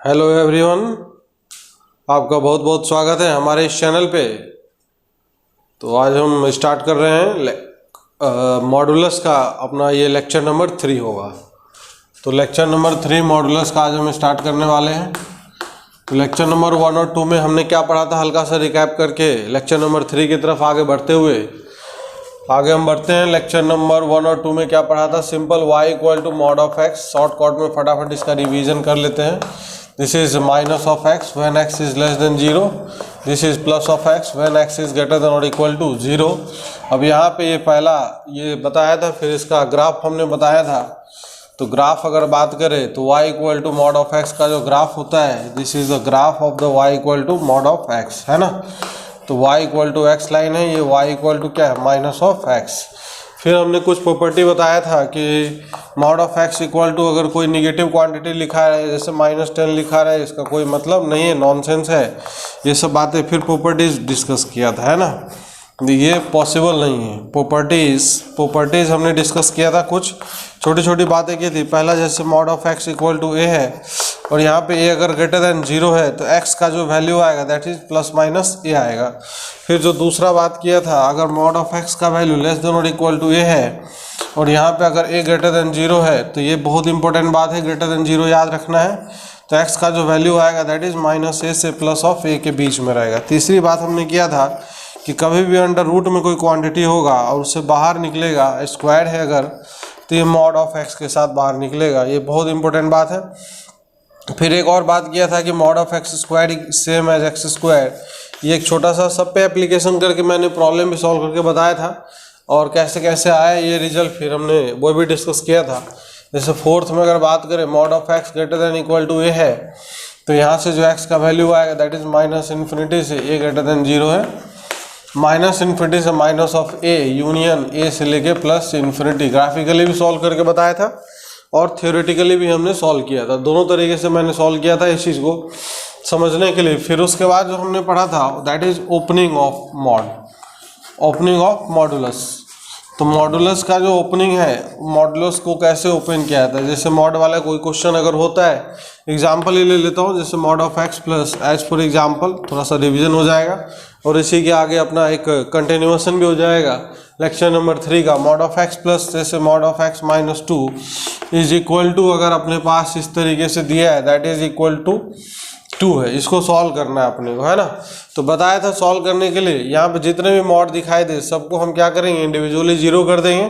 Hello everyone, आपका बहुत बहुत स्वागत है हमारे इस चैनल पे। तो आज हम स्टार्ट कर रहे हैं मॉडुलस का अपना ये लेक्चर नंबर 3 होगा। तो लेक्चर नंबर 3 मॉडुलस का आज हम स्टार्ट करने वाले हैं। तो लेक्चर नंबर 1 और 2 में हमने क्या पढ़ा था, हल्का सा रिकैप करके लेक्चर नंबर 3 की तरफ आगे बढ़ते हुए आगे हम बढ़ते हैं। लेक्चर नंबर 1 और 2 में क्या पढ़ा था, simple y equal to mod of x। Short cut में फटाफट इसका रिवीजन कर लेते हैं। This is minus of x when x is less than 0। This is plus of x when x is greater than और इक्वल टू 0। अब यहाँ पे ये पहला ये बताया था, फिर इसका ग्राफ हमने बताया था। तो ग्राफ अगर बात करें तो y equal to mod of x का जो ग्राफ होता है, this is the graph of the y equal to mod of x, है ना। तो y equal to x line है, ये y इक्वल टू क्या है, माइनस ऑफ x। फिर हमने कुछ प्रॉपर्टी बताया था कि mod of x equal to अगर कोई निगेटिव क्वांटिटी लिखा है, जैसे -10 लिखा है, इसका कोई मतलब नहीं है, नॉनसेंस है ये सब बातें। फिर प्रॉपर्टीज डिस्कस किया था, है ना। ये पॉसिबल नहीं है। प्रॉपर्टीज हमने डिस्कस किया था, कुछ छोटी छोटी बातें की थी। पहला जैसे mod of x equal to a है और यहाँ पे a अगर ग्रेटर देन 0 है तो x का जो वैल्यू आएगा that is plus minus a आएगा। फिर जो दूसरा बात किया था, अगर मॉड ऑफ x का वैल्यू लेस देन और इक्वल टू a है और यहाँ पे अगर a ग्रेटर देन 0 है, तो ये बहुत इंपॉर्टेंट बात है, ग्रेटर देन 0 याद रखना है। तो x का जो वैल्यू आएगा दैट इज माइनस a से प्लस ऑफ a के बीच में रहेगा। तीसरी बात हमने किया था कि कभी भी अंडर रूट में कोई क्वांटिटी होगा और उससे बाहर निकलेगा, स्क्वायर है अगर, तो ये मॉड ऑफ x के साथ बाहर निकलेगा। ये बहुत इंपॉर्टेंट बात है। फिर एक और बात किया था कि mod of x square same as x square. ये एक छोटा सा सब पे एप्लीकेशन करके मैंने प्रॉब्लम भी सॉल्व करके बताया था और कैसे कैसे आया ये रिजल्ट, फिर हमने वो भी डिस्कस किया था। जैसे फोर्थ में अगर बात करें, mod of x greater than equal to a है, तो यहाँ से जो x का वैल्यू आएगा दैट इज माइनस इन्फिनिटी से a ग्रेटर देन 0 है, माइनस इन्फिनिटी से minus of a union a से लेके प्लस इन्फिनिटी। ग्राफिकली भी सॉल्व करके बताया था और थ्योरेटिकली भी हमने सॉल्व किया था। दोनों तरीके से मैंने सॉल्व किया था इस चीज़ को समझने के लिए। फिर उसके बाद जो हमने पढ़ा था that is opening of mod, opening of modulus. तो मॉडुलस का जो ओपनिंग है, मॉडुलस को कैसे ओपन किया जाता है। जैसे मॉड वाला कोई क्वेश्चन अगर होता है, एग्जाम्पल ही ले लेता हूँ, जैसे mod of x plus as for example, थोड़ा सा रिवीजन हो जाएगा और इसी के आगे अपना एक कंटिन्यूएशन भी हो जाएगा लेक्चर नंबर 3 का। मॉड ऑफ x प्लस जैसे mod of x minus 2 is equal to, अगर अपने पास इस तरीके से दिया है दैट इज इक्वल टू 2 है, इसको सॉल्व करना है अपने को, है ना। तो बताया था सॉल्व करने के लिए यहाँ पे जितने भी मॉड दिखाई दे सबको हम क्या करेंगे, इंडिविजुअली 0 कर देंगे।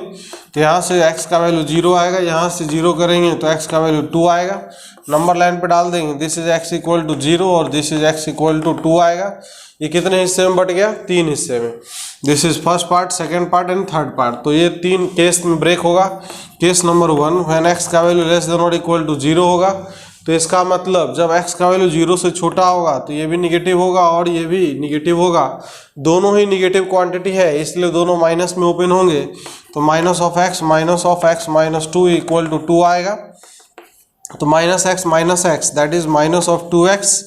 तो यहाँ से x का वैल्यू 0 आएगा, यहाँ से 0 करेंगे तो x का वैल्यू 2 आएगा, नंबर लाइन पे डाल देंगे। This is x equal to 0 और this is x equal to 2 आएगा। ये कितने हिस्से में बट गया, 3 हिस्से में। This is first part, second part and third part. तो ये 3 केस में ब्रेक होगा। केस नंबर 1 व्हेन x का वैल्यू लेस देन और इक्वल टू 0 होगा, तो इसका मतलब जब x का वैल्यू 0 से छोटा होगा तो ये भी निगेटिव होगा और ये भी निगेटिव होगा। दोनों ही निगेटिव क्वांटिटी है इसलिए दोनों माइनस में ओपन होंगे। तो minus of x minus 2 equal to 2 आएगा। तो minus x that is minus of 2x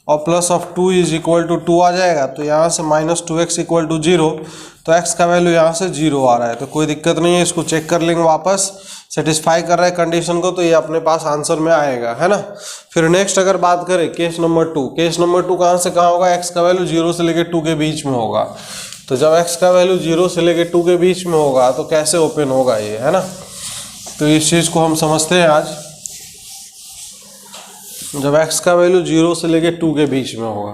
और plus of 2 is equal to 2 आ जाएगा। तो यहाँ से माइनस 2x इक्वल टू 0, तो x का वैल्यू यहाँ से 0 आ रहा है। तो कोई दिक्कत नहीं है, इसको चेक कर लेंगे वापस, सेटिस्फाई कर रहा है कंडीशन को, तो ये अपने पास आंसर में आएगा, है ना। फिर नेक्स्ट अगर बात करें केस नंबर 2, केस नंबर 2 कहाँ से कहाँ होगा, x का वैल्यू 0 से लेकर 2 के बीच में होगा। तो जब x का वैल्यू 0 से लेकर 2 के बीच में होगा तो कैसे ओपन होगा ये, है ना। तो इस चीज़ को हम समझते हैं आज। जब x का वैल्यू 0 से लेकर 2 के बीच में होगा,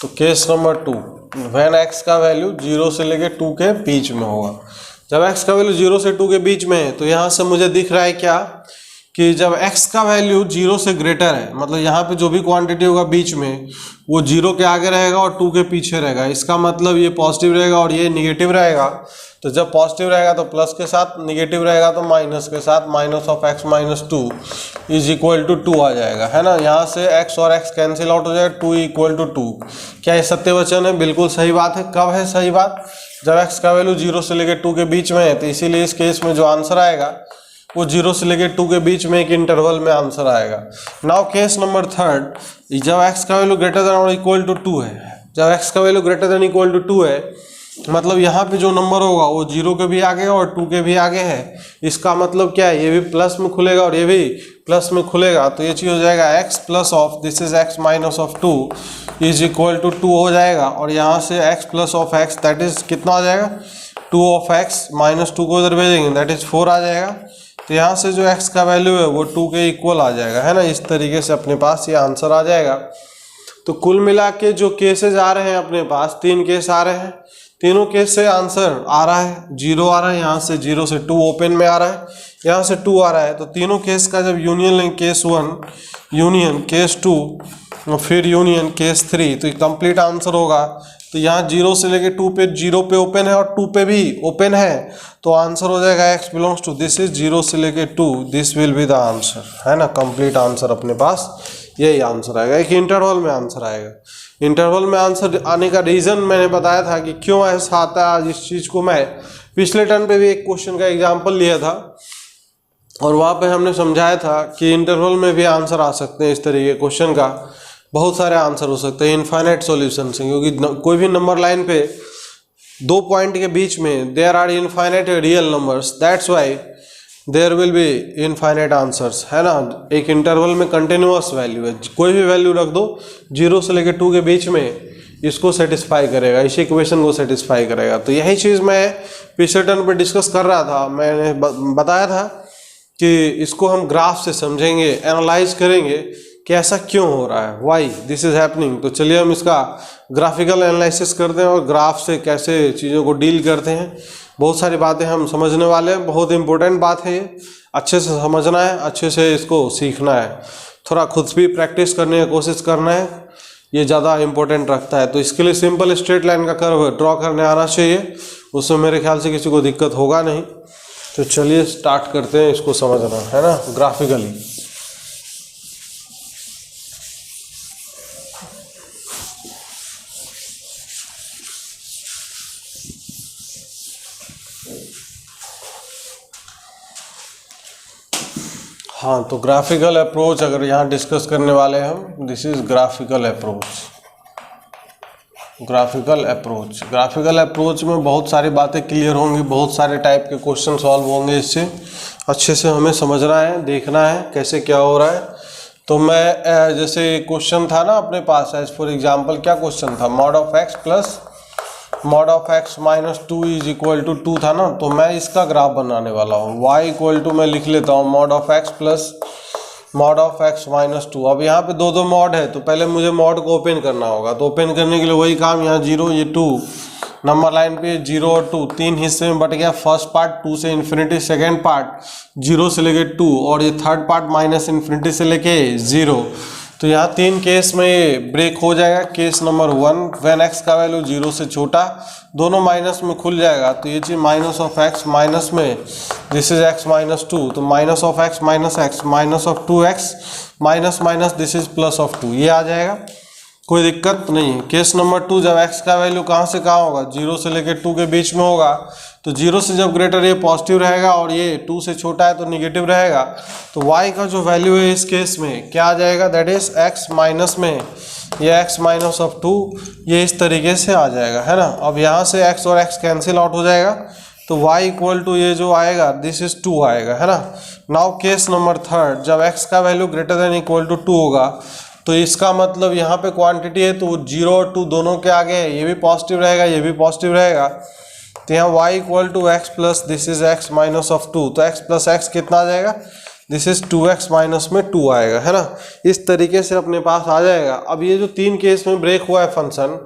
तो केस नंबर 2 व्हेन x का वैल्यू 0 से लेकर 2 के बीच में होगा। जब x का वैल्यू 0 से 2 के बीच में है, तो यहाँ से मुझे दिख रहा है क्या कि जब x का वैल्यू 0 से ग्रेटर है, मतलब यहाँ पे जो भी क्वांटिटी होगा बीच में वो 0 के आगे रहेगा और 2 के पीछे रहेगा। इसका मतलब ये पॉजिटिव रहेगा और ये निगेटिव रहेगा। तो जब पॉजिटिव रहेगा तो प्लस के साथ, निगेटिव रहेगा तो माइनस के साथ, minus of x minus 2 is equal to 2 आ जाएगा, है ना। यहाँ से x और x कैंसिल आउट हो जाएगा, 2 इक्वल टू 2। क्या ये सत्य वचन है? बिल्कुल सही बात है। कब है सही बात? जब x का वैल्यू 0 से लेकर 2 के बीच में है। तो इसीलिए इस केस में जो आंसर आएगा वो 0 से लेकर 2 के बीच में एक इंटरवल में आंसर आएगा। नाउ केस नंबर 3, जब x का वैल्यू ग्रेटर देन और इक्वल टू 2 है, जब x का value greater than equal to 2 है मतलब यहाँ पे जो नंबर होगा वो 0 के भी आगे और 2 के भी आगे है। इसका मतलब क्या है, ये भी प्लस में खुलेगा और ये भी प्लस में खुलेगा, तो ये चीज़ हो जाएगा x plus of this is x minus of 2 is equal to 2 हो जाएगा। और यहाँ से x plus of x that is कितना आ जाएगा, 2 ऑफ x माइनस 2 को इधर भेजेंगे दैट इज 4 आ जाएगा। तो यहाँ से जो x का वैल्यू है वो 2 के इक्वल आ जाएगा, है ना। इस तरीके से अपने पास ये आंसर आ जाएगा। तो कुल मिला के जो केसेज आ रहे हैं अपने पास 3 केस आ रहे हैं, तीनों केस से आंसर आ रहा है 0 आ रहा है, यहाँ से 0 से 2 ओपन में आ रहा है, यहाँ से 2 आ रहा है। तो तीनों केस का जब यूनियन लेंगे, केस 1 यूनियन केस 2 और फिर यूनियन केस 3, तो ये कंप्लीट आंसर होगा। तो यहाँ 0 से लेके 2 पे 0 पे ओपन है और 2 पे भी ओपन है, तो आंसर हो जाएगा x belongs to this is 0 से लेके 2 this will be the answer, है ना। कंप्लीट आंसर अपने पास यही आंसर आएगा। एक इंटरवल में आंसर आएगा। इंटरवल में आंसर आने का रीज़न मैंने बताया था कि क्यों ऐसा आता है। आज इस चीज़ को मैं पिछले टर्न पे भी एक क्वेश्चन का एग्जांपल लिया था और वहाँ पे हमने समझाया था कि इंटरवल में भी आंसर आ सकते हैं। इस तरीके क्वेश्चन का बहुत सारे आंसर हो सकते हैं इनफाइनाइट सॉल्यूशन से, क्योंकि कोई भी नंबर लाइन पे 2 पॉइंट के बीच में there are infinite real numbers, that's why there will be infinite answers, है ना। एक इंटरवल में कंटिन्यूअस वैल्यू है, कोई भी वैल्यू रख दो 0 से लेकर 2 के बीच में, इसको सेटिस्फाई करेगा, इस इक्वेशन को सेटिस्फाई करेगा। तो यही चीज़ मैं पिछले टर्न पर डिस्कस कर रहा था। मैंने बताया था कि इसको हम ग्राफ से समझेंगे, एनालाइज करेंगे कि ऐसा क्यों हो रहा है, वाई दिस इज हैपनिंग। तो चलिए हम इसका ग्राफिकल एनालिसिस करते हैं और ग्राफ से कैसे चीज़ों को डील करते हैं। बहुत सारी बातें हम समझने वाले हैं, बहुत इंपॉर्टेंट बात है ये, अच्छे से समझना है, अच्छे से इसको सीखना है, थोड़ा खुद भी प्रैक्टिस करने की कोशिश करना है, ये ज़्यादा इंपॉर्टेंट रखता है। तो इसके लिए सिंपल स्ट्रेट लाइन का कर्व ड्रॉ करने आना चाहिए, उसमें मेरे ख्याल से किसी को दिक्कत होगा नहीं। तो चलिए स्टार्ट करते हैं इसको समझना, है ना, ग्राफिकली। हाँ, तो ग्राफिकल अप्रोच अगर यहाँ डिस्कस करने वाले हैं हम, this is graphical approach. Graphical approach, graphical approach में बहुत सारी बातें क्लियर होंगी, बहुत सारे टाइप के क्वेश्चन सॉल्व होंगे। इससे अच्छे से हमें समझना है, देखना है कैसे क्या हो रहा है। तो मैं जैसे क्वेश्चन था ना अपने पास, एज फॉर एग्जांपल क्या क्वेश्चन था, mod of x plus mod of x minus 2 is equal to 2 था ना। तो मैं इसका ग्राफ बनाने वाला हूँ। y इक्वल टू मैं लिख लेता हूँ mod of x plus mod of x minus 2। अब यहाँ पे दो मॉड है, तो पहले मुझे मॉड को ओपन करना होगा। तो ओपन करने के लिए वही काम, यहाँ 0 ये 2 नंबर लाइन पे 0 और 2 तीन हिस्से में बट गया। फर्स्ट पार्ट 2 से इन्फिनिटी, सेकेंड पार्ट 0 से लेके 2 और ये थर्ड पार्ट माइनस इन्फिनिटी से लेके 0। तो यहाँ 3 केस में ये ब्रेक हो जाएगा। केस नंबर 1 व्हेन x का वैल्यू 0 से छोटा, दोनों माइनस में खुल जाएगा। तो ये चीज़ माइनस ऑफ x माइनस में दिस इज x माइनस 2, तो minus of x minus of 2x minus minus this is plus of 2, ये आ जाएगा, कोई दिक्कत नहीं है। केस नंबर 2 जब x का वैल्यू कहाँ से कहाँ होगा, 0 से लेकर 2 के बीच में होगा। तो 0 से जब ग्रेटर ये पॉजिटिव रहेगा और ये 2 से छोटा है तो निगेटिव रहेगा। तो y का जो वैल्यू है इस केस में क्या आ जाएगा, दैट इज x माइनस में ये x माइनस ऑफ 2, ये इस तरीके से आ जाएगा, है ना। अब यहाँ से x और x कैंसिल आउट हो जाएगा, तो y इक्वल टू ये जो आएगा दिस इज 2 आएगा, है ना। नाउ केस नंबर 3 जब x का value greater than equal to 2 होगा, तो इसका मतलब यहाँ पे क्वांटिटी है तो 0 और 2 दोनों के आगे है, ये भी पॉजिटिव रहेगा ये भी पॉजिटिव रहेगा। तो यहाँ y equal to x plus this is x minus of 2, तो x प्लस एक्स कितना आ जाएगा, दिस इज 2x माइनस में 2 आएगा, है ना। इस तरीके से अपने पास आ जाएगा। अब ये जो 3 केस में ब्रेक हुआ है फंक्शन,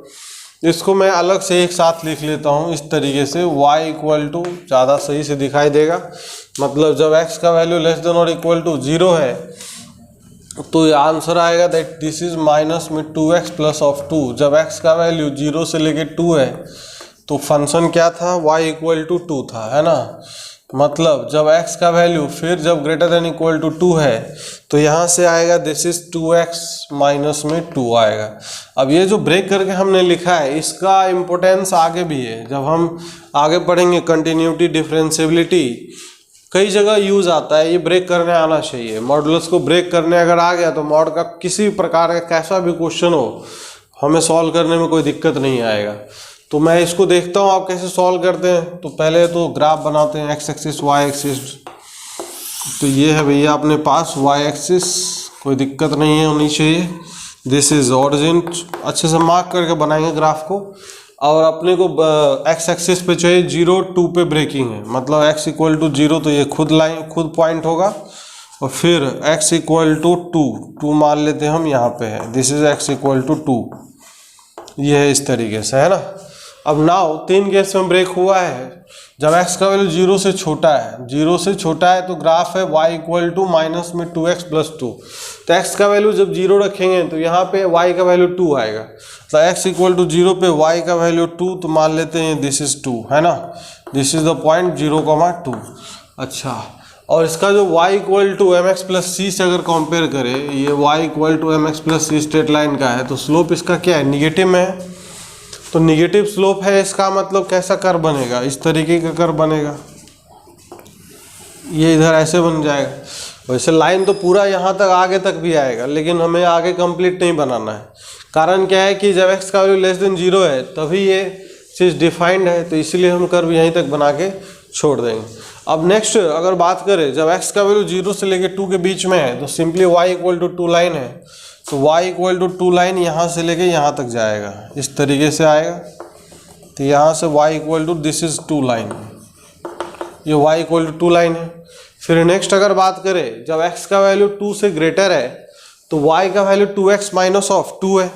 इसको मैं अलग से एक साथ लिख लेता हूँ इस तरीके से। y इक्वल टू ज़्यादा सही से दिखाई देगा, मतलब जब x का वैल्यू लेस देन और इक्वल टू 0 है तो ये आंसर आएगा दैट दिस इज माइनस में 2x प्लस ऑफ 2। जब x का वैल्यू 0 से लेके 2 है तो फंक्शन क्या था, y इक्वल टू 2 था, है ना। मतलब जब x का वैल्यू फिर जब ग्रेटर देन इक्वल टू 2 है तो यहाँ से आएगा दिस इज 2x माइनस में 2 आएगा। अब ये जो ब्रेक करके हमने लिखा है इसका इम्पोर्टेंस आगे भी है, जब हम आगे पढ़ेंगे कंटिन्यूटी डिफरेंशिएबिलिटी कई जगह यूज आता है। ये ब्रेक करने आना चाहिए, मॉडुलस को ब्रेक करने अगर आ गया तो मॉड का किसी भी प्रकार का कैसा भी क्वेश्चन हो हमें सॉल्व करने में कोई दिक्कत नहीं आएगा। तो मैं इसको देखता हूँ आप कैसे सॉल्व करते हैं। तो पहले तो ग्राफ बनाते हैं, एक्स एक्सिस वाई एक्सिस। तो ये है भैया अपने पास वाई एक्सिस, कोई दिक्कत नहीं है होनी चाहिए। दिस इज ऑरिजिन, अच्छे से मार्क करके बनाएंगे ग्राफ को। और अपने को एक्स एक्सिस पे चाहिए 0 2 पे ब्रेकिंग है, मतलब x इक्वल टू 0 तो ये खुद पॉइंट होगा। और फिर x इक्वल टू 2 मान लेते हैं हम, यहाँ पे है this is x equal to 2, ये है इस तरीके से, है ना। अब नाउ 3 केस में ब्रेक हुआ है। जब x का वैल्यू 0 से छोटा है, 0 से छोटा है तो ग्राफ है y इक्वल टू माइनस में 2x प्लस 2। तो x का वैल्यू जब 0 रखेंगे तो यहाँ पे y का वैल्यू 2 आएगा। तो x इक्वल टू 0 पे y का वैल्यू 2, तो मान लेते हैं दिस इज 2, है ना। This is the point 0,2। अच्छा, और इसका जो y equal to m x plus c से अगर कंपेयर करें, ये y equal to m x plus c straight line का है, तो स्लोप इसका क्या है, निगेटिव में है। तो निगेटिव स्लोप है, इसका मतलब कैसा कर्व बनेगा, इस तरीके का कर्व बनेगा। ये इधर ऐसे बन जाएगा। वैसे लाइन तो पूरा यहाँ तक आगे तक भी आएगा, लेकिन हमें आगे कंप्लीट नहीं बनाना है। कारण क्या है कि जब x का वैल्यू लेस देन 0 है तभी ये चीज़ डिफाइंड है, तो इसलिए हम कर्व यहीं तक बना के छोड़ देंगे। अब नेक्स्ट अगर बात करें, जब x का वैल्यू 0 से लेके 2 के बीच में है तो simply y equal to 2 line है। तो y इक्वल टू 2 लाइन यहाँ से लेके यहाँ तक जाएगा, इस तरीके से आएगा। तो यहाँ से y equal to this is 2 line, ये y इक्वल टू 2 लाइन है। फिर नेक्स्ट अगर बात करें, जब x का वैल्यू 2 से ग्रेटर है तो y का वैल्यू 2x माइनस ऑफ 2 है।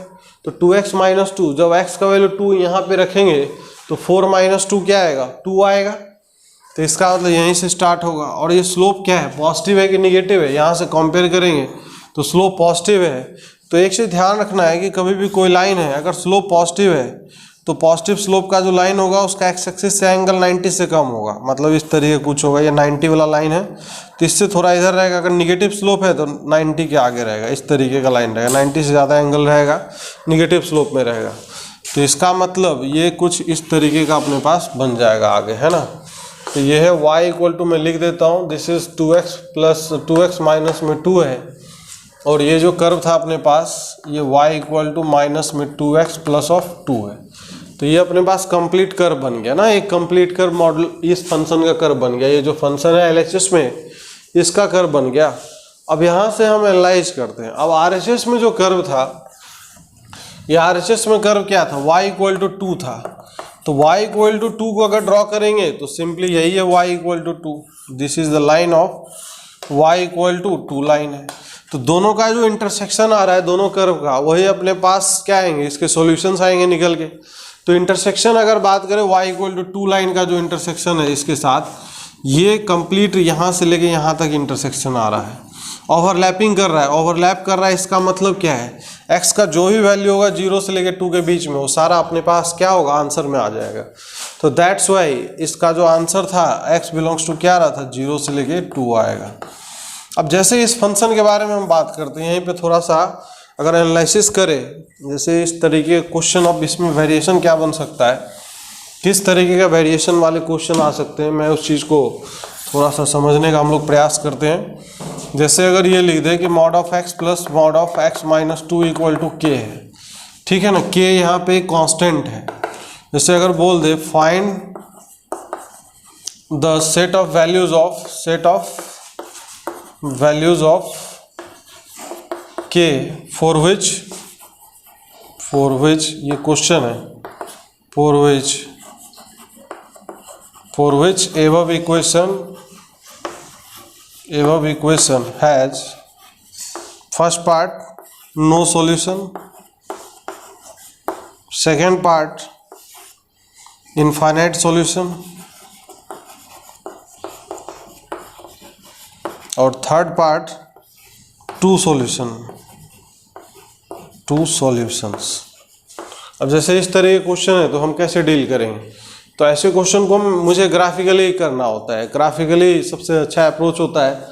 तो 2x माइनस 2, जब x का वैल्यू 2 यहाँ पे रखेंगे तो 4 माइनस 2 क्या आएगा, 2 आएगा। तो इसका मतलब यहीं से स्टार्ट होगा। और ये स्लोप क्या है, पॉजिटिव है कि निगेटिव है, यहाँ से कंपेयर करेंगे तो स्लोप पॉजिटिव है। तो एक चीज़ ध्यान रखना है कि कभी भी कोई लाइन है अगर स्लोप पॉजिटिव है तो पॉजिटिव स्लोप का जो लाइन होगा उसका एक्स एक्सिस से एंगल 90 से कम होगा, मतलब इस तरीके कुछ होगा। ये 90 वाला लाइन है तो इससे थोड़ा इधर रहेगा। अगर निगेटिव स्लोप है तो 90 के आगे रहेगा, इस तरीके का लाइन रहेगा, 90 से ज़्यादा एंगल रहेगा, निगेटिव स्लोप में रहेगा। तो इसका मतलब ये कुछ इस तरीके का अपने पास बन जाएगा आगे, है ना। तो ये है y इक्वल टू, मैं लिख देता हूँ, this is 2x plus 2x minus में 2 है। और ये जो कर्व था अपने पास, ये y इक्वल टू माइनस में 2x प्लस ऑफ 2 है। तो ये अपने पास कंप्लीट कर्व बन गया ना, एक कंप्लीट कर्व मॉडल इस फंक्शन का कर्व बन गया। ये जो फंक्शन है LHS में, इसका कर्व बन गया। अब यहाँ से हम एनालाइज करते हैं। अब RHS में जो कर्व था, ये RHS में कर्व क्या था, y इक्वल टू 2 था। तो y इक्वल टू 2 को अगर ड्रॉ करेंगे तो सिंपली यही है y equal to 2, this is the line of y equal to 2 line है। तो दोनों का जो इंटरसेक्शन आ रहा है दोनों कर्व का, वही अपने पास क्या आएंगे, इसके सॉल्यूशंस आएंगे निकल के। तो इंटरसेक्शन अगर बात करें y इक्वल टू 2 लाइन का जो इंटरसेक्शन है इसके साथ, ये कंप्लीट यहाँ से लेके यहाँ तक इंटरसेक्शन आ रहा है, ओवरलैपिंग कर रहा है। ओवरलैप कर रहा है, इसका मतलब क्या है, x का जो भी वैल्यू होगा 0 से लेके 2 के बीच में, वो सारा अपने पास क्या होगा, आंसर में आ जाएगा। तो दैट्स वाई इसका जो आंसर था x बिलोंग्स टू क्या रहा था, 0 से लेके 2 आएगा। अब जैसे इस फंक्शन के बारे में हम बात करते हैं, यहीं पे थोड़ा सा अगर एनालिसिस करें, जैसे इस तरीके क्वेश्चन, अब इसमें वेरिएशन क्या बन सकता है, किस तरीके का वेरिएशन वाले क्वेश्चन आ सकते हैं, मैं उस चीज़ को थोड़ा सा समझने का हम लोग प्रयास करते हैं। जैसे अगर ये लिख दे कि mod of x plus mod of x minus 2 equal to k है, ठीक है ना, k यहाँ पे कांस्टेंट है। जैसे अगर बोल they find the set of values of k for which ये क्वेश्चन है, for which above equation has first part no solution, second part infinite solution और थर्ड पार्ट टू सॉल्यूशंस। अब जैसे इस तरह के क्वेश्चन है तो हम कैसे डील करेंगे, तो ऐसे क्वेश्चन को मुझे ग्राफिकली करना होता है। ग्राफिकली सबसे अच्छा अप्रोच होता है।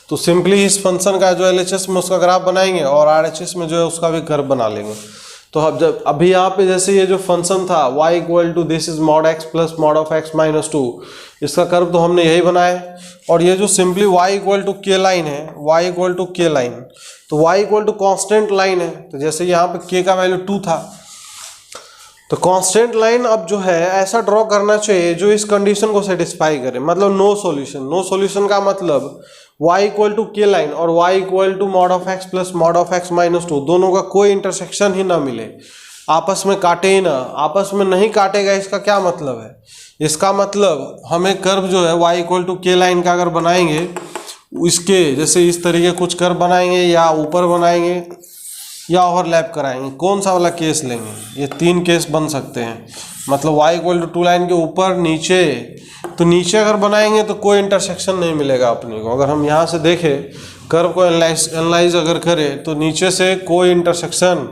तो सिंपली इस फंक्शन का जो LHS में उसका ग्राफ बनाएंगे और RHS में जो है उसका भी कर्व बना लेंगे। तो अब जब अभी यहाँ पे जैसे ये जो फंक्शन था y equal to this is mod x plus mod of x minus 2, इसका कर्व तो हमने यही बनाया है। और ये जो simply y equal to k line है, y equal to k line, तो y equal to constant line है। तो जैसे यहाँ पे k का वैल्यू 2 था, तो कांस्टेंट लाइन अब जो है ऐसा ड्रॉ करना चाहिए जो इस कंडीशन को सेटिस्फाई करे, मतलब नो सॉल्यूशन। नो सॉल्यूशन का मतलब y equal to K line और y equal to mod of x plus mod of x minus 2 दोनों का कोई इंटरसेक्शन ही ना मिले, आपस में काटे ही ना। आपस में नहीं काटेगा इसका क्या मतलब है? इसका मतलब हमें कर्व जो है y equal to K line का अगर बनाएंगे, इसके जैसे इस तरीके कुछ कर्व बनाएंगे या ऊपर बनाएंगे या ओवरलैप कराएंगे, कौन सा वाला केस लेंगे? ये 3 केस बन सकते हैं। मतलब y इक्वल टू 2 लाइन के ऊपर नीचे, तो नीचे अगर बनाएंगे तो कोई इंटरसेक्शन नहीं मिलेगा अपने को। अगर हम यहाँ से देखें कर्व को एनालाइज अगर करें तो नीचे से कोई इंटरसेक्शन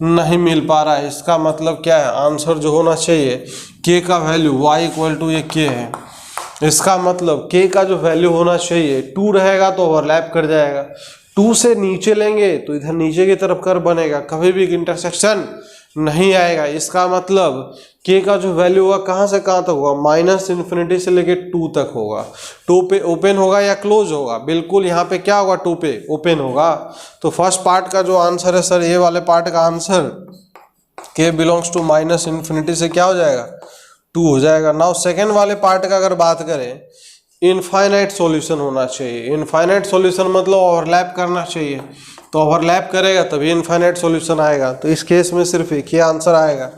नहीं मिल पा रहा है। इसका मतलब क्या है? आंसर जो होना चाहिए k का वैल्यू y इक्वल टू ये k है। इसका मतलब k का जो वैल्यू होना चाहिए 2 रहेगा तो ओवरलैप कर जाएगा, 2 से नीचे लेंगे तो इधर नीचे की तरफ कर्व बनेगा, कभी भी इंटरसेक्शन नहीं आएगा। इसका मतलब k का जो वैल्यू होगा कहाँ से कहाँ तक होगा? माइनस इन्फिनिटी से लेके 2 तक होगा। 2 पे ओपन होगा या क्लोज होगा? बिल्कुल यहाँ पे क्या होगा? 2 पे ओपन होगा। तो फर्स्ट पार्ट का जो आंसर है सर, ये वाले पार्ट का answer k belongs to minus infinity से क्या हो जाएगा? 2 हो जाएगा। नाउ सेकेंड वाले पार्ट का अगर बात करें, इनफाइनाइट सॉल्यूशन होना चाहिए। इनफाइनाइट सॉल्यूशन मतलब ओवरलैप करना चाहिए, तो ओवरलैप करेगा तभी इनफाइनाइट सॉल्यूशन आएगा। तो इस केस में सिर्फ एक ही आंसर आएगा,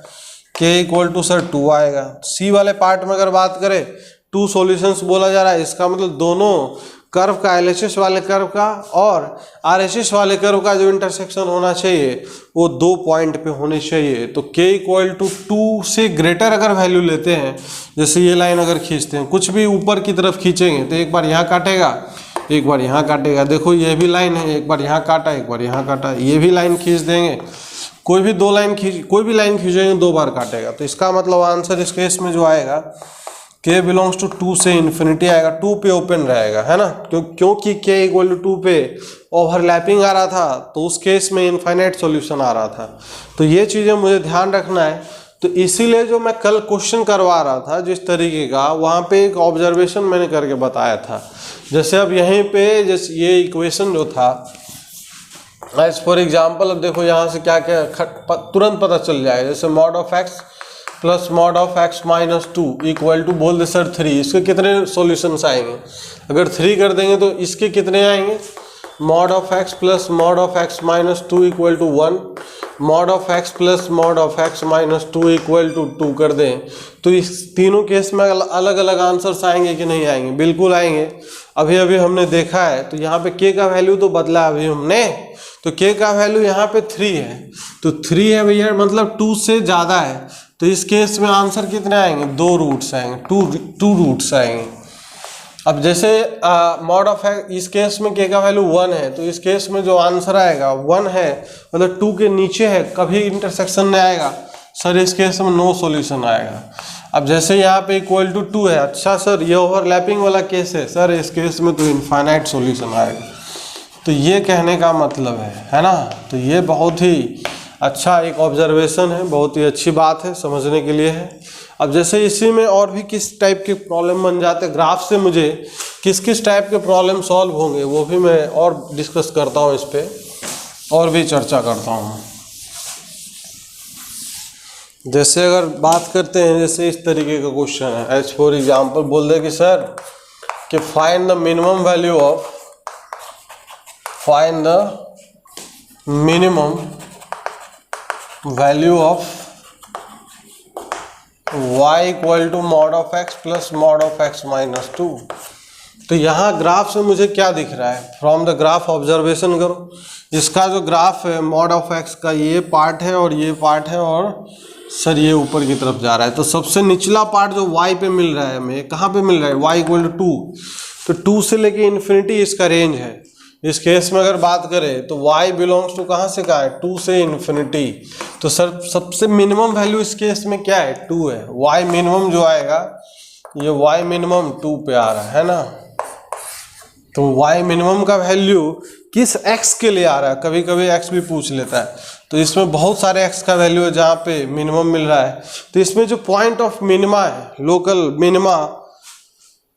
k इक्वल टू सर 2 आएगा। सी वाले पार्ट में अगर बात करें 2 सॉल्यूशंस बोला जा रहा है, इसका मतलब दोनों कर्व का, एलएचएस वाले कर्व का और आरएचएस वाले कर्व का जो इंटरसेक्शन होना चाहिए वो 2 पॉइंट पे होनी चाहिए। तो k इक्वल टू 2 से ग्रेटर अगर वैल्यू लेते हैं, जैसे ये लाइन अगर खींचते हैं, कुछ भी ऊपर की तरफ खींचेंगे तो एक बार यहाँ काटेगा, एक बार यहाँ काटेगा। देखो ये भी लाइन है, एक बार यहाँ काटा, एक बार यहाँ काटा। ये भी लाइन खींच देंगे, कोई भी लाइन खींचेंगे 2 बार काटेगा। तो इसका मतलब आंसर इस केस में जो आएगा k बिलोंग्स टू 2 से इन्फिनिटी आएगा, 2 पे ओपन रहेगा, है ना। क्योंकि k इक्वल टू 2 पे ओवरलैपिंग आ रहा था, तो उस केस में इनफाइनाइट सॉल्यूशन आ रहा था। तो ये चीज़ें मुझे ध्यान रखना है। तो इसीलिए जो मैं कल क्वेश्चन करवा रहा था जिस तरीके का, वहाँ पे एक ऑब्जर्वेशन मैंने करके बताया था। जैसे अब यहीं पे जैसे ये इक्वेशन जो था, एज फॉर एग्जाम्पल, अब देखो यहाँ से क्या क्या तुरंत पता चल जाएगा। जैसे mod of x plus mod of x minus 2 equal to बोल दे सर 3, इसके कितने सॉल्यूशंस आएंगे? अगर 3 कर देंगे तो इसके कितने आएंगे? Mod of x plus mod of x minus 2 equal to 1, mod of x plus mod of x minus 2 equal to 2 कर दें तो इस तीनों केस में अलग अलग आंसर्स आएंगे कि नहीं आएंगे? बिल्कुल आएंगे। अभी अभी हमने देखा है, तो यहाँ पे k का वैल्यू तो बदला अभी हमने, तो k का वैल्यू यहाँ पे 3 है, तो 3 है भैया, मतलब 2 से ज़्यादा है। तो इस केस में आंसर कितने आएंगे? 2 रूट्स आएंगे, 2 रूट्स आएंगे। अब जैसे मॉड ऑफ इस केस में k का वैल्यू 1 है, तो इस केस में जो आंसर आएगा 1 है, मतलब 2 के नीचे है, कभी इंटरसेक्शन नहीं आएगा सर। इस केस में नो सॉल्यूशन आएगा। अब जैसे यहाँ पे इक्वल टू 2 है, अच्छा सर ये ओवरलैपिंग वाला केस है सर, इस केस में तो इनफाइनाइट सॉल्यूशन आएगा। तो ये कहने का मतलब है ना। तो ये बहुत ही अच्छा एक ऑब्जर्वेशन है, बहुत ही अच्छी बात है, समझने के लिए है। अब जैसे इसी में और भी किस टाइप के प्रॉब्लम बन जाते हैं, ग्राफ से मुझे किस किस टाइप के प्रॉब्लम सॉल्व होंगे वो भी मैं और डिस्कस करता हूँ, इस पर और भी चर्चा करता हूँ। जैसे अगर बात करते हैं, जैसे इस तरीके का क्वेश्चन है, एज फॉर एग्जाम्पल बोल दे कि सर कि find the minimum value of, find the minimum value of y equal to mod of x plus mod of x minus 2। तो यहाँ ग्राफ से मुझे क्या दिख रहा है? फ्रॉम द ग्राफ ऑब्जर्वेशन करो। इसका जो ग्राफ है मॉड ऑफ x का, ये पार्ट है और ये पार्ट है, और सर ये ऊपर की तरफ जा रहा है। तो सबसे निचला पार्ट जो y पे मिल रहा है हमें, कहाँ पे मिल रहा है? y equal to 2। तो 2 से लेके इन्फिनिटी इसका रेंज है। इस केस में अगर बात करें तो y बिलोंग्स टू कहाँ से कहाँ है? 2 से इन्फिनिटी। तो सर सबसे मिनिमम वैल्यू इस केस में क्या है? 2 है। y मिनिमम जो आएगा, ये y मिनिमम 2 पे आ रहा है ना। तो y मिनिमम का वैल्यू किस x के लिए आ रहा है? कभी कभी x भी पूछ लेता है। तो इसमें बहुत सारे x का वैल्यू है जहाँ पे मिनिमम मिल रहा है। तो इसमें जो पॉइंट ऑफ मिनिमा है, लोकल मिनिमा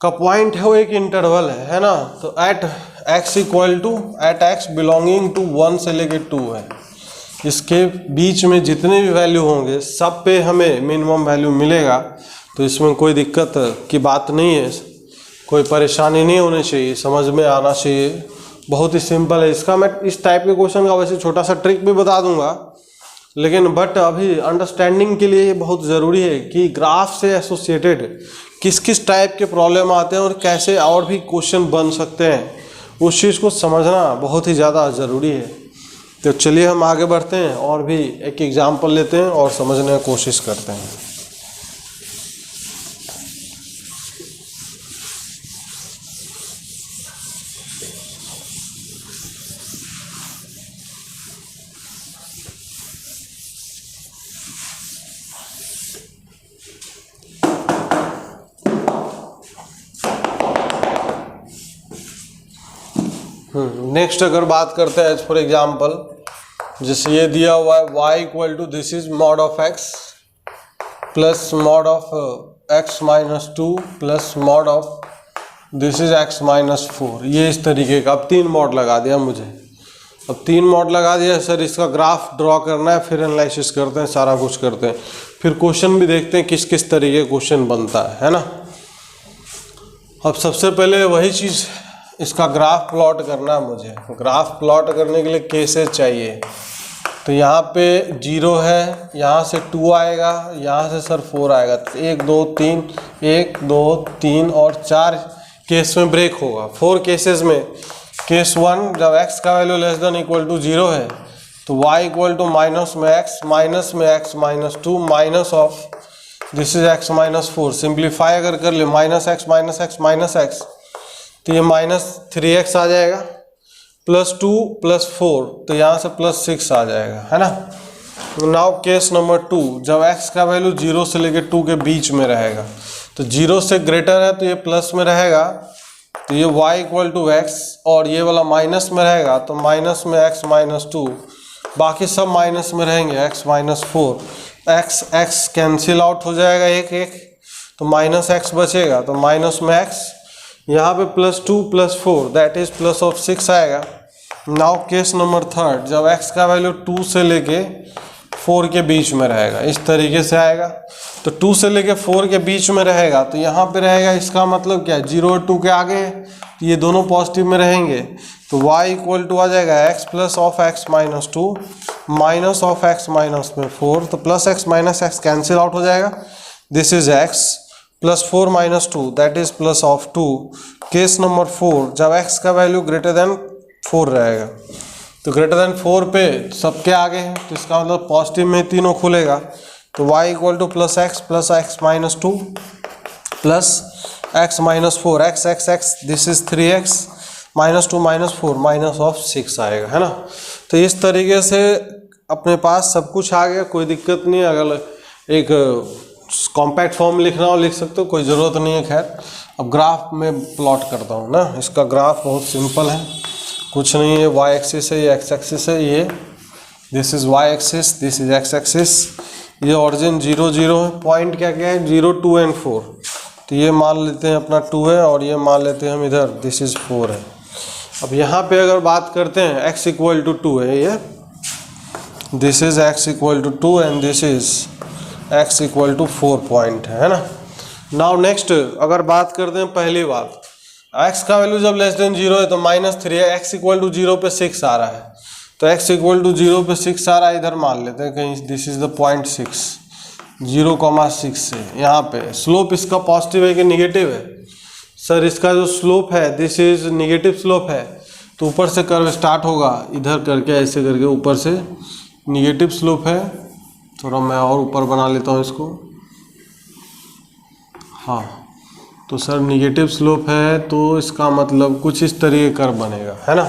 का पॉइंट है, वो एक इंटरवल है ना। तो at x equal to, at x belonging to 1 से लेके 2 है। इसके बीच में जितने भी वैल्यू होंगे सब पे हमें मिनिमम वैल्यू मिलेगा। तो इसमें कोई दिक्कत की बात नहीं है, कोई परेशानी नहीं होनी चाहिए, समझ में आना चाहिए, बहुत ही सिंपल है। इसका मैं इस टाइप के क्वेश्चन का वैसे छोटा सा ट्रिक भी बता दूंगा, लेकिन बट अभी अंडरस्टैंडिंग के लिए ये बहुत ज़रूरी है कि ग्राफ से एसोसिएटेड किस किस टाइप के प्रॉब्लम आते हैं और कैसे और भी क्वेश्चन बन सकते हैं, उस चीज़ को समझना बहुत ही ज़्यादा ज़रूरी है। तो चलिए हम आगे बढ़ते हैं और भी एक एग्जाम्पल लेते हैं और समझने की कोशिश करते हैं। नेक्स्ट अगर बात करते हैं फॉर एग्जाम्पल, जैसे ये दिया हुआ है y equal to this is mod of x plus mod of x minus 2 plus mod of this is x minus 4। ये इस तरीके का अब 3 मॉड लगा दिया मुझे। अब 3 मॉड लगा दिया सर, इसका ग्राफ ड्रॉ करना है, फिर एनालिसिस करते हैं, सारा कुछ करते हैं, फिर क्वेश्चन भी देखते हैं किस किस तरीके क्वेश्चन बनता है ना। अब सबसे पहले वही चीज़, इसका ग्राफ प्लॉट करना है मुझे। ग्राफ प्लॉट करने के लिए केसेस चाहिए। तो यहाँ पे 0 है, यहाँ से 2 आएगा, यहाँ से सर 4 आएगा। 1 2 3 1 2 3 और 4 केस में ब्रेक होगा। 4 केसेस में केस 1 जब x का value less than equal to 0 है तो y इक्वल टू माइनस में x minus 2 minus of this is x minus 4। Simplify अगर कर ले माइनस x तो ये माइनस 3x आ जाएगा, प्लस 2 प्लस 4 तो यहाँ से प्लस 6 आ जाएगा, है ना। नाउ केस नंबर 2, जब x का वैल्यू 0 से लेकर 2 के बीच में रहेगा, तो 0 से ग्रेटर है तो ये प्लस में रहेगा, तो ये y इक्वल टू x, और ये वाला माइनस में रहेगा तो माइनस में x माइनस 2, बाकी सब माइनस में रहेंगे x minus 4। x cancel out हो जाएगा, एक तो माइनस x बचेगा, तो माइनस में x, यहाँ पे plus 2 plus 4 that is plus of 6 आएगा। नाउ केस नंबर 3, जब x का वैल्यू 2 से लेके 4 के बीच में रहेगा, इस तरीके से आएगा। तो 2 से लेके 4 के बीच में रहेगा तो यहाँ पे रहेगा, इसका मतलब क्या है 0 और 2 के आगे तो ये दोनों पॉजिटिव में रहेंगे, तो y इक्वल टू आ जाएगा x plus of x minus 2 minus of x minus में 4, तो plus x minus x cancel out हो जाएगा, this is x plus 4 minus 2 that is plus of 2। Case number 4, जब x का वैल्यू ग्रेटर देन 4 रहेगा, तो greater than 4 पे सबके आगे है तो इसका मतलब पॉजिटिव में तीनों खुलेगा, तो y equal two plus x minus 2 plus x minus 4 x this is 3x minus 2 minus 4 minus of 6 आएगा, है ना। तो इस तरीके से अपने पास सब कुछ आ गया, कोई दिक्कत नहीं है। अगर एक कॉम्पैक्ट फॉर्म लिखना हो लिख सकते हो, कोई ज़रूरत नहीं है। खैर अब ग्राफ में प्लॉट करता हूँ ना। इसका ग्राफ बहुत सिंपल है, कुछ नहीं है, y एक्सिस है, ये x एक्सिस है, ये this is y axis, this is x axis, ये ऑरिजिन 0 0 है, पॉइंट क्या क्या है 0 2 एंड 4, तो ये मान लेते हैं अपना 2 है और ये मान लेते हैं हम इधर दिस इज़ 4 है। अब यहाँ पे अगर बात करते हैं x इक्वल टू 2 है, ये this is x equal to 2 and this is x equal to 4 point है ना। नाउ नेक्स्ट अगर बात करते हैं पहली बात, x का वैल्यू जब लेस देन 0 है तो माइनस 3 है, x इक्वल टू 0 पे 6 आ रहा है, तो x इक्वल टू 0 पे 6 आ रहा है, इधर मान लेते हैं कहीं दिस इज द पॉइंट 6 0,6 से। यहाँ पे स्लोप इसका पॉजिटिव है कि निगेटिव है, सर इसका जो स्लोप है दिस इज निगेटिव स्लोप है, तो ऊपर से कर्व स्टार्ट होगा, इधर करके ऐसे करके ऊपर से निगेटिव स्लोप है। थोड़ा मैं और ऊपर बना लेता हूँ इसको, हाँ तो सर निगेटिव स्लोप है तो इसका मतलब कुछ इस तरीके कर्व बनेगा, है ना।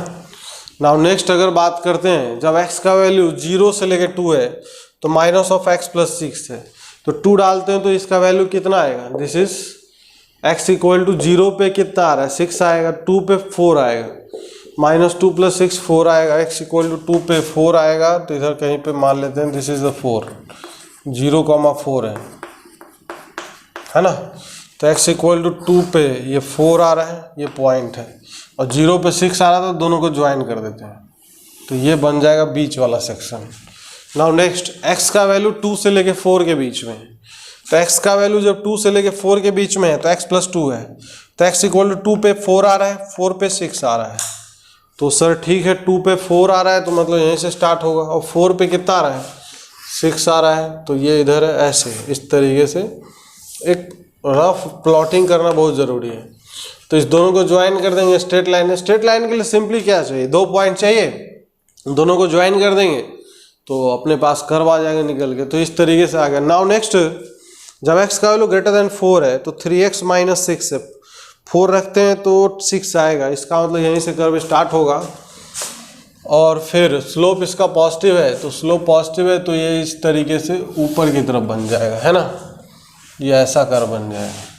नाउ नेक्स्ट अगर बात करते हैं, जब x का वैल्यू 0 से लेकर 2 है तो माइनस ऑफ x प्लस 6 है, तो 2 डालते हैं तो इसका वैल्यू कितना आएगा, this is x equal to 0 पे कितना आ रहा है 6 आएगा, 2 पे 4 आएगा, माइनस 2 प्लस 6 4 आएगा, x इक्वल टू 2 पे 4 आएगा, तो इधर कहीं पे मान लेते हैं दिस इज द 4 0,4 है ना। तो x इक्वल टू 2 पे ये 4 आ रहा है, ये पॉइंट है, और 0 पे 6 आ रहा था, तो दोनों को ज्वाइन कर देते हैं, तो ये बन जाएगा बीच वाला सेक्शन। नाउ नेक्स्ट x का वैल्यू 2 से लेके 4 के बीच में है, तो x का वैल्यू जब 2 से लेके 4 के बीच में है तो x प्लस 2 है, तो x इक्वल टू 2 पे 4 आ रहा है, 4 पे 6 आ रहा है। तो सर ठीक है 2 पे 4 आ रहा है तो मतलब यहीं से स्टार्ट होगा, और 4 पे कितना आ रहा है 6 आ रहा है, तो ये इधर है ऐसे। इस तरीके से एक रफ प्लॉटिंग करना बहुत ज़रूरी है। तो इस दोनों को ज्वाइन कर देंगे, स्ट्रेट लाइन है। स्ट्रेट लाइन के लिए सिंपली क्या चाहिए, 2 पॉइंट चाहिए, दोनों को ज्वाइन कर देंगे तो अपने पास कर्व आ जाएगा निकल के। तो इस तरीके से आ गया। नाउ नेक्स्ट, जब x का वैल्यू ग्रेटर देन 4 है तो 3x माइनस 6 है, 4 रखते हैं तो 6 आएगा। इसका मतलब यहीं से कर्व स्टार्ट होगा, और फिर स्लोप इसका पॉजिटिव है, तो स्लोप पॉजिटिव है तो ये इस तरीके से ऊपर की तरफ बन जाएगा, है ना, ये ऐसा कर्व बन जाएगा।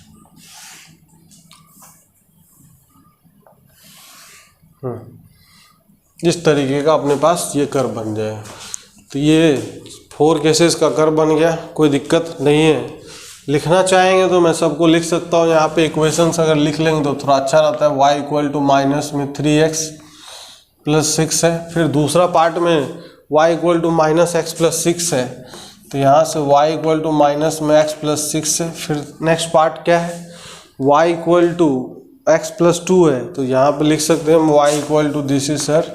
इस तरीके का अपने पास ये कर्व बन जाएगा। तो ये 4 केसेस का कर्व बन गया, कोई दिक्कत नहीं है। लिखना चाहेंगे तो मैं सबको लिख सकता हूँ, यहाँ पे इक्वेशंस अगर लिख लेंगे तो थोड़ा अच्छा रहता है। y इक्वल टू माइनस में 3x प्लस 6 है, फिर दूसरा पार्ट में y equal to minus x plus 6 है, तो यहाँ से y इक्वल टू माइनस में x प्लस 6 है। फिर नेक्स्ट पार्ट क्या है, y equal to x plus 2 है, तो यहाँ पे लिख सकते हैं हम y equal to this is sir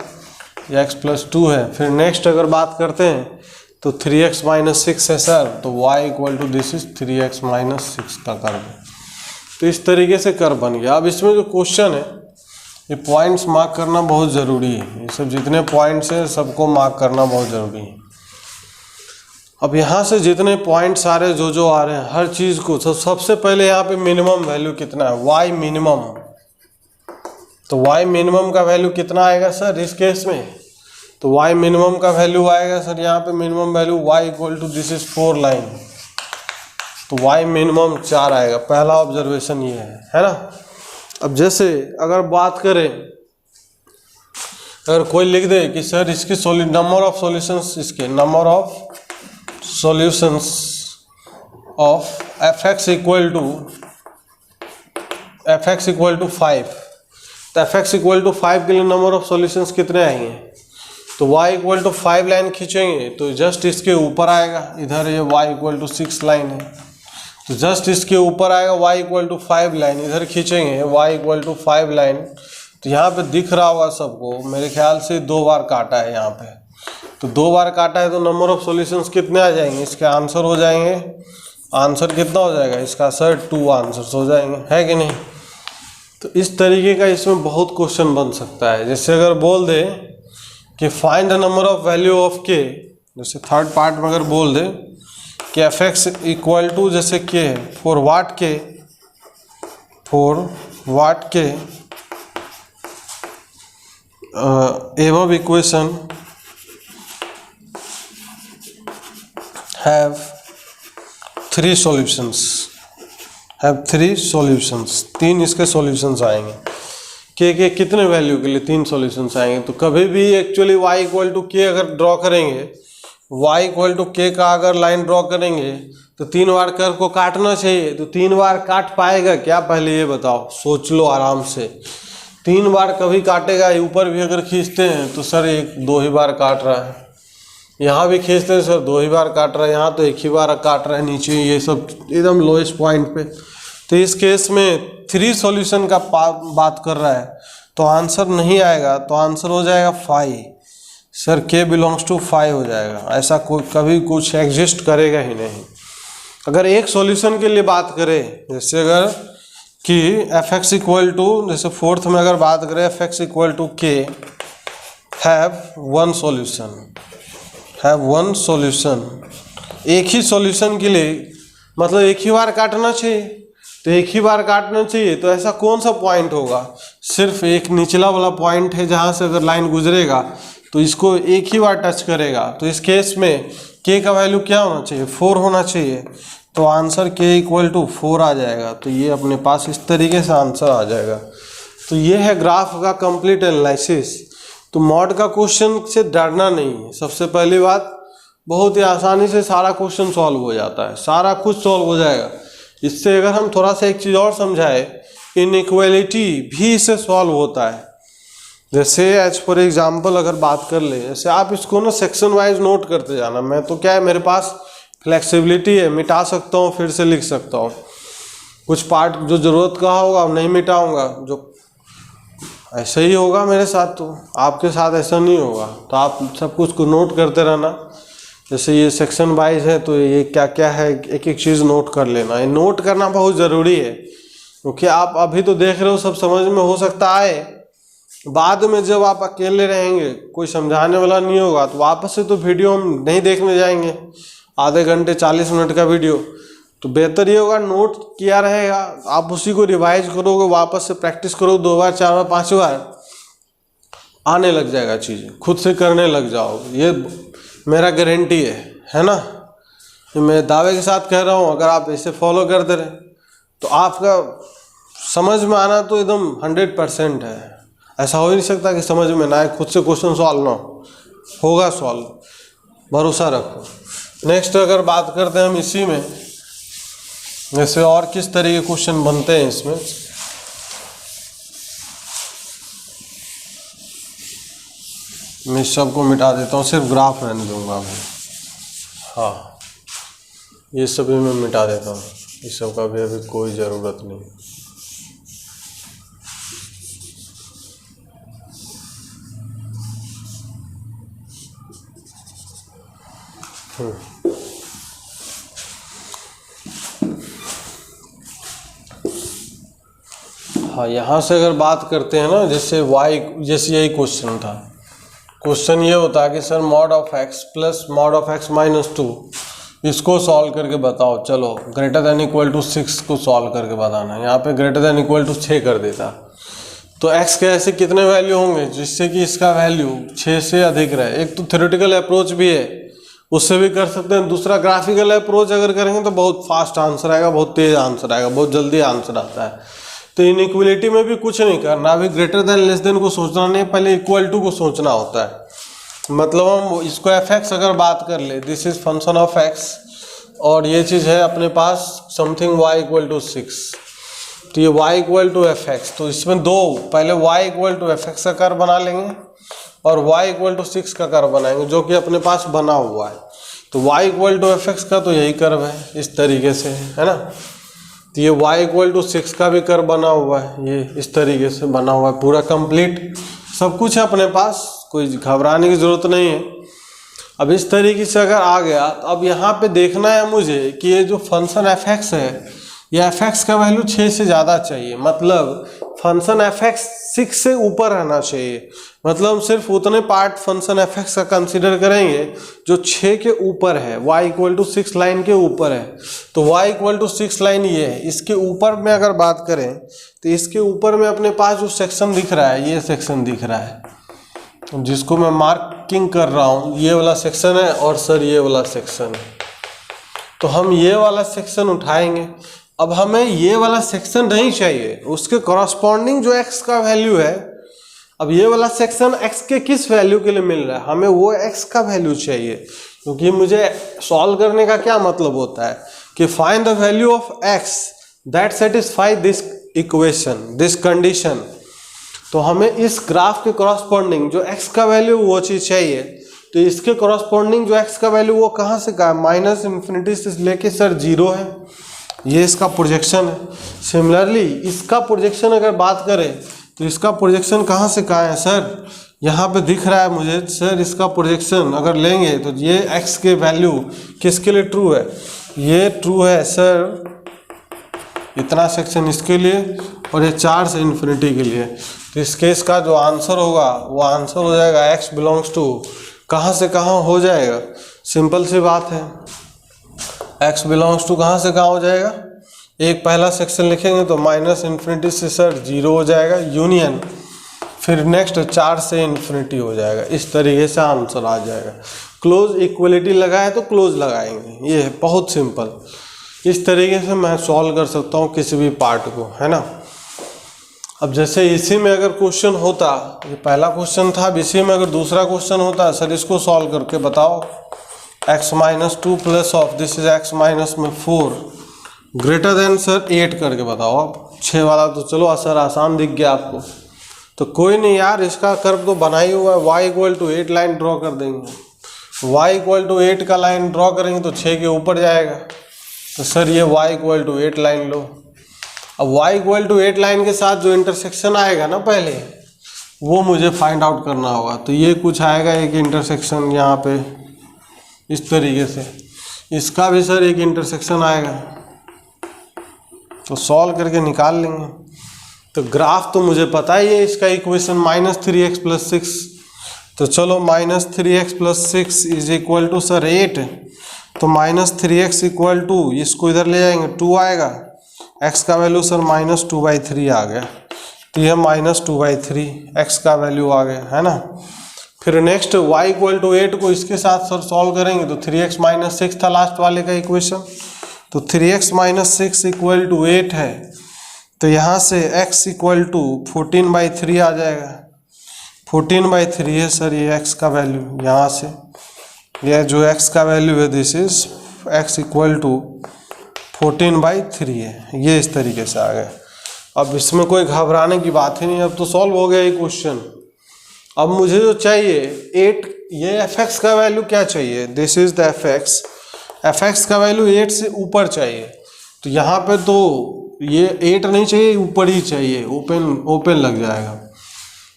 x plus 2 है। फिर नेक्स्ट अगर बात करते हैं तो 3x माइनस 6 है सर, तो y equal to this is 3x minus 6 का कर्व। तो इस तरीके से कर्व बन गया। अब इसमें जो क्वेश्चन है, ये पॉइंट्स मार्क करना बहुत ज़रूरी है। ये सब जितने पॉइंट्स हैं सबको मार्क करना बहुत ज़रूरी है। अब यहाँ से जितने पॉइंट्स आ रहे हैं, जो आ रहे हैं, हर चीज़ को सबसे पहले यहाँ पे मिनिमम वैल्यू कितना है, y मिनिमम। तो y मिनिमम का वैल्यू कितना आएगा सर इस केस में, तो y मिनिमम का वैल्यू आएगा सर यहाँ पे minimum value y equal to this is 4 line, तो y मिनिमम 4 आएगा। पहला ऑब्जर्वेशन ये है ना। अब जैसे अगर बात करें, अगर कोई लिख दे कि सर इसकी नंबर ऑफ सॉल्यूशंस, इसके number of solutions of fx equal to 5, तो fx इक्वल टू 5 के लिए नंबर ऑफ सॉल्यूशंस कितने आएंगे, तो y इक्वल टू 5 लाइन खींचेंगे तो जस्ट इसके ऊपर आएगा। इधर ये y इक्वल टू 6 लाइन है, तो जस्ट इसके ऊपर आएगा y इक्वल टू 5 लाइन। इधर खींचेंगे y इक्वल टू 5 लाइन, तो यहाँ पे दिख रहा होगा सबको, मेरे ख्याल से 2 बार काटा है यहाँ पे, तो 2 बार काटा है तो नंबर ऑफ सॉल्यूशंस कितने आ जाएंगे, इसके आंसर हो जाएंगे, आंसर कितना हो जाएगा इसका सर 2 आंसर्स हो जाएंगे, है कि नहीं। तो इस तरीके का इसमें बहुत क्वेश्चन बन सकता है। जैसे अगर बोल दे कि find the number of value of k, जैसे थर्ड पार्ट में अगर बोल दे कि fx इक्वल टू जैसे k है, for watt k above equation have 3 solutions, 3 इसके सॉल्यूशंस आएंगे। के कितने वैल्यू के लिए 3 सॉल्यूशंस आएंगे, तो कभी भी एक्चुअली y इक्वल टू के अगर ड्रॉ करेंगे, y इक्वल टू के का अगर लाइन ड्रॉ करेंगे तो 3 बार कर्व को काटना चाहिए। तो 3 बार काट पाएगा क्या, पहले ये बताओ, सोच लो आराम से। 3 बार कभी काटेगा, ऊपर भी अगर खींचते हैं तो सर 1-2 ही बार काट रहा है, यहाँ भी खींचते हैं सर 2 ही बार काट रहा है, यहाँ तो 1 ही बार काट रहा है नीचे, ये सब एकदम लोएस्ट पॉइंट पे। तो इस केस में 3 सॉल्यूशन का बात कर रहा है तो आंसर नहीं आएगा, तो आंसर हो जाएगा 5 सर, k बिलोंग्स टू 5 हो जाएगा। ऐसा कोई कभी कुछ एग्जिस्ट करेगा ही नहीं। अगर एक सॉल्यूशन के लिए बात करें, जैसे अगर कि fx इक्वल टू, जैसे फोर्थ में अगर बात करें fx equal to k have 1 solution, एक ही सॉल्यूशन के लिए मतलब एक ही बार काटना चाहिए, तो एक ही बार काटना चाहिए। तो ऐसा कौन सा पॉइंट होगा, सिर्फ एक निचला वाला पॉइंट है जहाँ से अगर लाइन गुजरेगा तो इसको एक ही बार टच करेगा। तो इस केस में k का वैल्यू क्या होना चाहिए, 4 होना चाहिए, तो आंसर k इक्वल टू 4 आ जाएगा। तो ये अपने पास इस तरीके से आंसर आ जाएगा। तो ये है ग्राफ का कंप्लीट एनालिसिस। तो मॉड का क्वेश्चन से डरना नहीं है। सबसे पहली बात, बहुत ही आसानी से सारा क्वेश्चन सॉल्व हो जाता है, सारा कुछ सॉल्व हो जाएगा। इससे अगर हम थोड़ा सा एक चीज़ और समझाए, इनइक्वालिटी भी इससे सॉल्व होता है। जैसे एज फॉर एग्जाम्पल अगर बात कर ले, जैसे आप इसको ना सेक्शन वाइज नोट करते जाना। मैं तो क्या है, मेरे पास फ्लेक्सिबिलिटी है, मिटा सकता हूँ फिर से लिख सकता हूँ। कुछ पार्ट जो ज़रूरत का होगा नहीं मिटाऊंगा, जो ऐसा ही होगा मेरे साथ। तो आपके साथ ऐसा नहीं होगा, तो आप सब कुछ को नोट करते रहना। जैसे ये सेक्शन वाइज है तो ये क्या क्या है, एक एक चीज़ नोट कर लेना। ये नोट करना बहुत ज़रूरी है, क्योंकि आप अभी तो देख रहे हो, सब समझ में हो सकता है, बाद में जब आप अकेले रहेंगे, कोई समझाने वाला नहीं होगा, तो वापस से तो वीडियो हम नहीं देखने जाएंगे, आधे घंटे 40 मिनट का वीडियो। तो बेहतर ये होगा, नोट किया रहेगा, आप उसी को रिवाइज करोगे, वापस से प्रैक्टिस करो 2 बार 4 बार 5 बार, आने लग जाएगा चीज़ें, खुद से करने लग जाओगे। ये मेरा गारंटी है ना। ये मैं दावे के साथ कह रहा हूँ। अगर आप ऐसे फॉलो करते रहे तो आपका समझ में आना तो एकदम 100% है। ऐसा हो ही नहीं सकता कि समझ में ना आए, खुद से क्वेश्चन सॉल्व ना होगा सॉल्व, भरोसा रखो। नेक्स्ट अगर बात करते हैं हम इसी में, जैसे और किस तरह के क्वेश्चन बनते हैं इसमें। मैं सबको मिटा देता हूँ, सिर्फ ग्राफ रहने दूंगा मैं। हाँ, ये सभी मैं मिटा देता हूँ, इस सब का भी अभी कोई ज़रूरत नहीं। हाँ, यहाँ से अगर बात करते हैं ना, जैसे y, जैसे यही क्वेश्चन था। क्वेश्चन ये होता है कि sir mod of x plus mod of x minus 2, इसको सॉल्व करके बताओ। चलो ग्रेटर देन इक्वल टू 6 को सॉल्व करके बताना है। यहाँ पे ग्रेटर देन इक्वल टू 6 कर देता, तो x के ऐसे कितने वैल्यू होंगे जिससे कि इसका वैल्यू 6 से अधिक रहे। एक तो थ्योरेटिकल अप्रोच भी है, उससे भी कर सकते हैं। दूसरा ग्राफिकल अप्रोच अगर करेंगे तो बहुत फास्ट आंसर आएगा, बहुत तेज आंसर आएगा, बहुत जल्दी आंसर आता है। तो इनइक्वलिटी में भी कुछ नहीं करना, अभी ग्रेटर देन लेस देन को सोचना नहीं, पहले इक्वल टू को सोचना होता है। मतलब हम इसको एफ एक्स अगर बात कर ले, this is function of x, और ये चीज़ है अपने पास समथिंग y इक्वल टू 6, तो ये y equal to f x. तो इसमें दो, पहले y equal to f x का कर्व बना लेंगे और y इक्वल टू 6 का कर्व बनाएंगे, जो कि अपने पास बना हुआ है। तो y equal to f x का तो यही कर्व है, इस तरीके से है ना। तो ये y इक्वल टू 6 का भी कर्व बना हुआ है, ये इस तरीके से बना हुआ है, पूरा कंप्लीट सब कुछ है अपने पास, कोई घबराने की ज़रूरत नहीं है। अब इस तरीके से अगर आ गया, तो अब यहाँ पे देखना है मुझे कि ये जो फंक्शन एफ एक्स है, ये एफ एक्स का वैल्यू 6 से ज़्यादा चाहिए। मतलब फंक्शन एफ एक्स 6 से ऊपर रहना चाहिए। मतलब हम सिर्फ उतने पार्ट फंक्शन एफ एक्स का कंसिडर करेंगे जो 6 के ऊपर है, y इक्वल टू 6 लाइन के ऊपर है। तो y इक्वल टू 6 लाइन ये है, इसके ऊपर में अगर बात करें तो इसके ऊपर में अपने पास जो सेक्शन दिख रहा है, ये सेक्शन दिख रहा है जिसको मैं मार्किंग कर रहा हूँ, ये वाला सेक्शन है, और सर ये वाला सेक्शन है। तो हम ये वाला सेक्शन उठाएंगे। अब हमें ये वाला सेक्शन नहीं चाहिए, उसके कॉरस्पॉन्डिंग जो x का वैल्यू है, अब ये वाला सेक्शन x के किस वैल्यू के लिए मिल रहा है, हमें वो x का वैल्यू चाहिए। क्योंकि मुझे सॉल्व करने का क्या मतलब होता है कि find the value of x that satisfy this equation, this condition. तो हमें इस ग्राफ के कॉरस्पॉन्डिंग जो x का वैल्यू वो चीज़ चाहिए। तो इसके कॉरस्पॉन्डिंग जो x का वैल्यू वो कहाँ से का, माइनस इन्फिनिटी से लेके सर 0 है, ये इसका प्रोजेक्शन है। सिमिलरली इसका प्रोजेक्शन अगर बात करें तो इसका प्रोजेक्शन कहाँ से कहाँ है सर, यहाँ पे दिख रहा है मुझे सर। इसका प्रोजेक्शन अगर लेंगे तो ये x के वैल्यू किसके लिए ट्रू है, ये ट्रू है सर, इतना सेक्शन इसके लिए, और ये 4 से इन्फिनिटी के लिए। तो इस केस का जो आंसर होगा वो आंसर हो जाएगा x बिलोंग्स टू, कहाँ से कहाँ हो जाएगा, सिंपल सी बात है, x बिलोंग्स टू कहाँ से कहाँ हो जाएगा। एक पहला सेक्शन लिखेंगे तो माइनस इन्फिनिटी से सर 0 हो जाएगा, यूनियन, फिर नेक्स्ट 4 से इन्फिनिटी हो जाएगा। इस तरीके से आंसर आ जाएगा। क्लोज इक्वलिटी लगाए तो क्लोज लगाएंगे, ये है बहुत सिंपल। इस तरीके से मैं सॉल्व कर सकता हूँ किसी भी पार्ट को, है ना। अब जैसे इसी में अगर क्वेश्चन होता, ये पहला क्वेश्चन था, अब इसी में अगर दूसरा क्वेश्चन होता, सर इसको सॉल्व करके बताओ, x minus 2 plus of this is x minus में 4 ग्रेटर देन सर 8 करके बताओ। अब 6 वाला तो चलो सर आसान दिख गया आपको, तो कोई नहीं यार, इसका कर्व तो बना ही हुआ है, y equal to 8 line draw कर देंगे। y इक्वल टू 8 का लाइन ड्रॉ करेंगे तो 6 के ऊपर जाएगा। तो सर ये y इक्वल टू 8 लाइन लो। अब y इक्वल टू 8 लाइन के साथ जो इंटरसेक्शन आएगा ना पहले, वो मुझे फाइंड आउट करना होगा। तो ये कुछ आएगा एक इंटरसेक्शन यहाँ पे इस तरीके से, इसका भी सर एक इंटरसेक्शन आएगा, तो सॉल्व करके निकाल लेंगे। तो ग्राफ तो मुझे पता ही है, इसका इक्वेशन -3x + 6। तो चलो -3x + 6 is equal to sir 8। तो -3x इक्वल टू, इसको इधर ले जाएंगे 2 आएगा, x का वैल्यू सर -2/3 आ गया। तो यह -2/3 x का वैल्यू आ गया, है ना। फिर नेक्स्ट y इक्वल टू 8 को इसके साथ सर सॉल्व करेंगे तो 3x - 6 था लास्ट वाले का इक्वेशन। तो 3x - 6 इक्वल टू 8 है, तो यहाँ से x इक्वल टू 14/3 आ जाएगा। 14/3 है सर ये x का वैल्यू। यहाँ से यह जो x का वैल्यू है this is x equal to 14/3 है। ये इस तरीके से आ गया। अब इसमें कोई घबराने की बात ही नहीं, अब तो सॉल्व हो गया ये क्वेश्चन। अब मुझे जो चाहिए 8, ये fx का वैल्यू क्या चाहिए, दिस इज द fx का वैल्यू 8 से ऊपर चाहिए। तो यहाँ पे तो ये 8 नहीं चाहिए, ऊपर ही चाहिए, ओपन लग जाएगा।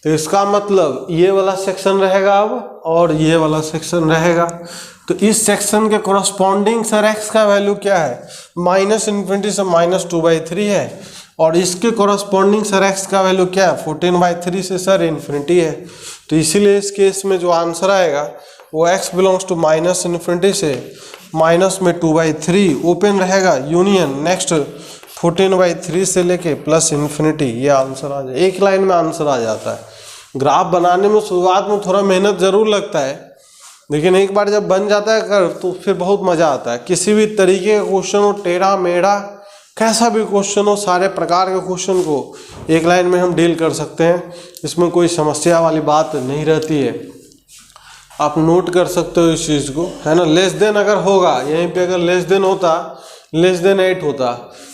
तो इसका मतलब ये वाला सेक्शन रहेगा अब, और ये वाला सेक्शन रहेगा। तो इस सेक्शन के कोरस्पॉन्डिंग सर x का वैल्यू क्या है, -∞ से -2/3 है, और इसके कोरस्पॉन्डिंग सर x का वैल्यू क्या है, 14/3 से सर इन्फिनिटी है। तो इसीलिए इस केस में जो आंसर आएगा वो x बिलोंग्स टू -∞ से -2/3 ओपन रहेगा, यूनियन नेक्स्ट 14/3 से लेके +∞, ये आंसर आ जाए। एक लाइन में आंसर आ जाता है। ग्राफ बनाने में शुरुआत में थोड़ा मेहनत ज़रूर लगता है, लेकिन एक बार जब बन जाता है कर तो फिर बहुत मज़ा आता है। किसी भी तरीके का क्वेश्चन हो, टेढ़ा मेढ़ा कैसा भी क्वेश्चन हो, सारे प्रकार के क्वेश्चन को एक लाइन में हम डील कर सकते हैं। इसमें कोई समस्या वाली बात नहीं रहती है। आप नोट कर सकते हो इस चीज़ को, है ना। लेस देन अगर होगा, यहीं पे अगर लेस देन होता, <8 होता,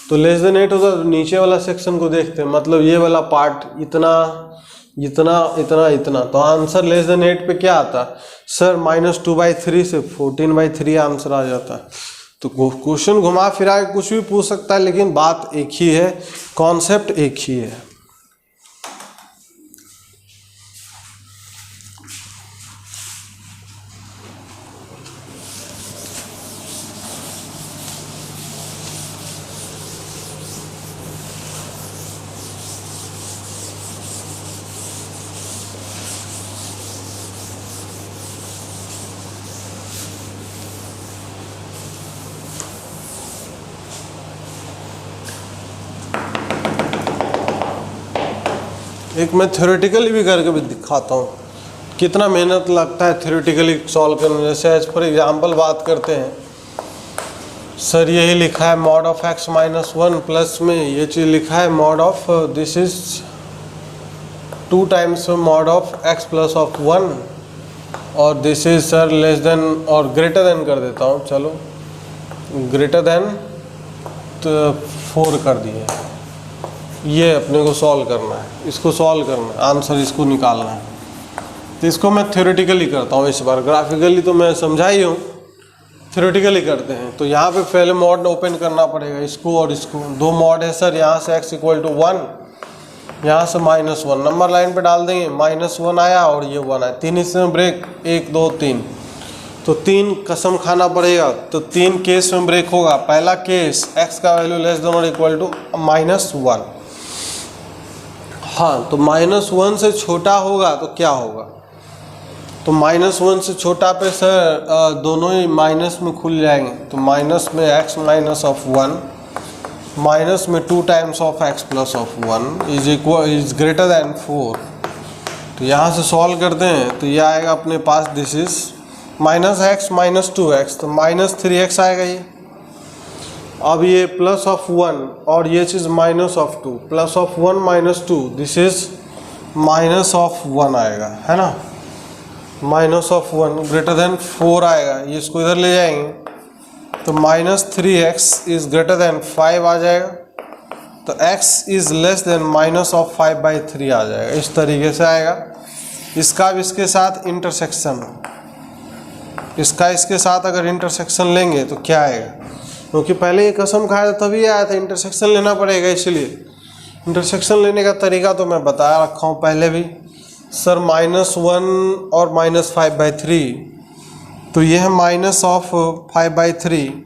तो <8 होता तो नीचे वाला सेक्शन को देखते हैं, मतलब ये वाला पार्ट इतना इतना इतना इतना, तो आंसर <8 पे क्या आता सर, -2/3 से 14/3 आंसर आ जाता। तो क्वेश्चन घुमा फिरा के कुछ भी पूछ सकता है, लेकिन बात एक ही है, कॉन्सेप्ट एक ही है। एक मैं थ्योरेटिकली भी करके भी दिखाता हूँ कितना मेहनत लगता है थ्योरेटिकली सॉल्व करने में। जैसे एज फॉर एग्जांपल बात करते हैं, सर यही लिखा है मॉड ऑफ x - 1 प्लस में ये चीज़ लिखा है mod of this is 2 times mod of x + 1, और this is sir less than और ग्रेटर देन कर देता हूँ, चलो ग्रेटर देन तो 4 कर दिए। ये अपने को सॉल्व करना है, इसको सॉल्व करना है, आंसर इसको निकालना है। तो इसको मैं थ्योरेटिकली करता हूँ इस बार, ग्राफिकली तो मैं समझा ही हूँ, थ्योरेटिकली करते हैं। तो यहाँ पे पहले मॉड ओपन करना पड़ेगा, इसको और इसको। 2 मॉड है सर, यहाँ से x इक्वल टू 1, यहाँ से -1, नंबर लाइन पे डाल देंगे, -1 आया और ये 1 आया, 3 इसमें ब्रेक, 1 2 3, तो 3 कसम खाना पड़ेगा। तो 3 केस में ब्रेक होगा। पहला केस x का वैल्यू < -1, हाँ, तो -1 से छोटा होगा तो क्या होगा, तो -1 से छोटा पे सर दोनों ही माइनस में खुल जाएंगे। तो माइनस में x - 1 माइनस में 2 times of x + 1 is greater then 4। तो यहाँ से सॉल्व करते हैं तो ये आएगा अपने पास, दिस इज -x - 2x, तो -3x आएगा ये। अब ये +1 और ये चीज़ -2, +1 - 2 दिस इज -1 आएगा, है ना। -1 ग्रेटर देन 4 आएगा, ये इसको इधर ले जाएंगे तो -3x इज ग्रेटर देन 5 आ जाएगा। तो x is less than minus of 5/3 आ जाएगा, इस तरीके से आएगा। इसका भी इसके साथ इंटरसेक्शन, इसका इसके साथ अगर इंटरसेक्शन लेंगे तो क्या आएगा, क्योंकि पहले ये कसम खाया था तभी आया था, इंटरसेक्शन लेना पड़ेगा, इसलिए इंटरसेक्शन लेने का तरीका तो मैं बता रखा हूँ पहले भी। सर -1 और -5/3, तो ये है माइनस ऑफ 5/3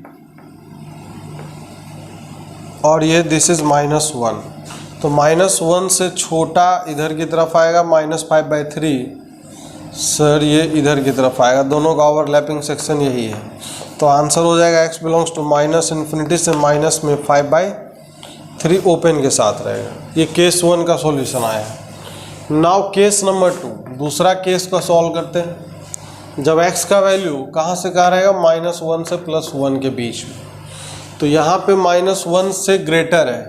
और ये दिस इज़ -1, तो -1 से छोटा इधर की तरफ आएगा -5/3, सर ये इधर की तरफ आएगा, दोनों का ओवरलैपिंग सेक्शन यही है। तो आंसर हो जाएगा x बिलोंग्स टू -∞ से माइनस में 5/3 ओपन के साथ रहेगा। ये केस 1 का सॉल्यूशन आया है। नाउ केस नंबर 2, दूसरा केस को सॉल्व करते हैं। जब x का वैल्यू कहाँ से कहाँ रहेगा, -1 से +1 के बीच में, तो यहाँ पे -1 से ग्रेटर है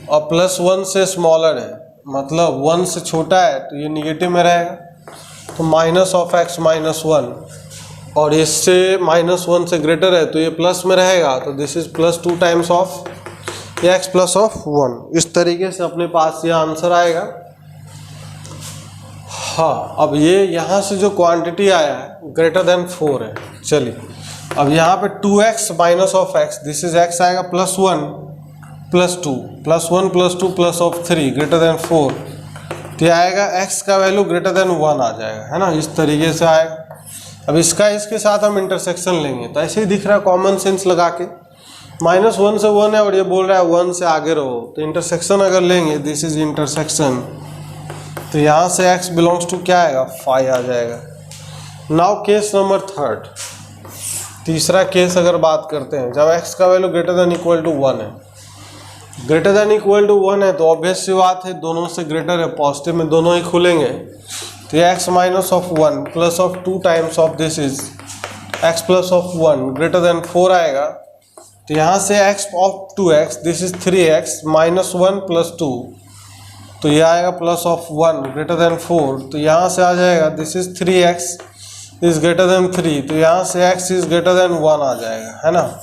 और +1 से स्मॉलर है, मतलब 1 से छोटा है तो ये निगेटिव में रहेगा, तो माइनस ऑफ x -1, और इससे -1 से ग्रेटर है तो ये प्लस में रहेगा, तो this is +2 times of x plus of 1। इस तरीके से अपने पास ये आंसर आएगा। हाँ, अब ये यहाँ से जो क्वांटिटी आया है ग्रेटर देन 4 है। चलिए अब यहाँ पे 2x minus of x, this is x आएगा +1 +2 +1 +2 प्लस ऑफ 3 ग्रेटर देन 4, तो ये आएगा x का वैल्यू ग्रेटर देन 1 आ जाएगा, है ना, इस तरीके से आएगा। अब इसका इसके साथ हम इंटरसेक्शन लेंगे तो ऐसे ही दिख रहा है, कॉमन सेंस लगा के, -1 से 1 है और ये बोल रहा है 1 से आगे रहो, तो इंटरसेक्शन अगर लेंगे, दिस इज इंटरसेक्शन, तो यहाँ से x बिलोंग्स टू क्या आएगा, 5 आ जाएगा। नाउ केस नंबर 3, तीसरा केस अगर बात करते हैं, जब x का value greater than equal to 1 है, ग्रेटर देन इक्वल टू 1 है तो ऑब्वियस सी बात है दोनों से ग्रेटर है, पॉजिटिव में दोनों ही खुलेंगे, तो ये x minus of 1 plus of 2 times of this is x plus of 1 greater than 4 आएगा, तो यहाँ से x of 2x, this is 3x -1 + 2, तो ये आएगा प्लस ऑफ 1 ग्रेटर देन 4, तो यहाँ से आ जाएगा this is 3x is greater then 3, तो यहाँ से x इज ग्रेटर देन 1 आ जाएगा, है ना।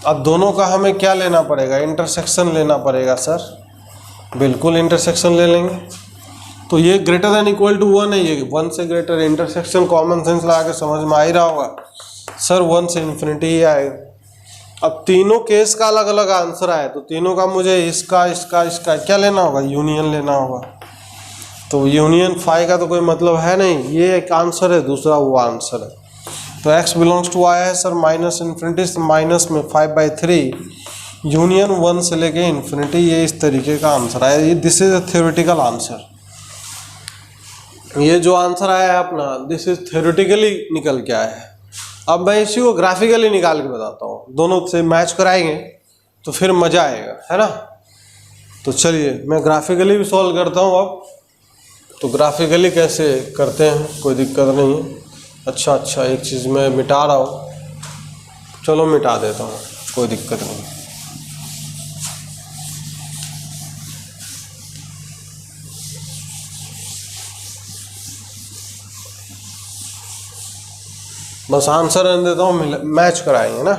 अब दोनों का हमें क्या लेना पड़ेगा, इंटरसेक्शन लेना पड़ेगा सर, बिल्कुल इंटरसेक्शन ले लेंगे। तो ये ग्रेटर देन इक्वल टू 1 है, ये 1 से ग्रेटर, इंटरसेक्शन कॉमन सेंस लगा के समझ में आ ही रहा होगा सर, 1 से इन्फिनिटी ही आएगा। अब तीनों केस का अलग अलग आंसर आया, तो तीनों का मुझे इसका इसका इसका क्या लेना होगा, यूनियन लेना होगा। तो यूनियन 5 का तो कोई मतलब है नहीं, ये एक आंसर है, दूसरा वो आंसर है। तो x बिलोंग्स टू आया है सर -∞ से माइनस में 5/3, यूनियन 1 से लेके इन्फिनिटी, ये इस तरीके का आंसर आया। ये this is a theoretical answer, ये जो आंसर आया है अपना, दिस इज थ्योरेटिकली निकल के आया है। अब मैं इसी को ग्राफिकली निकाल के बताता हूँ, दोनों से मैच कराएंगे तो फिर मज़ा आएगा, है ना। तो चलिए मैं ग्राफिकली भी सॉल्व करता हूँ अब। तो ग्राफिकली कैसे करते हैं, कोई दिक्कत नहीं है। अच्छा एक चीज़ मैं मिटा रहा हूँ, चलो मिटा देता हूँ, कोई दिक्कत नहीं। बस आंसर रहने देता हूँ, मैच कराएंगे ना,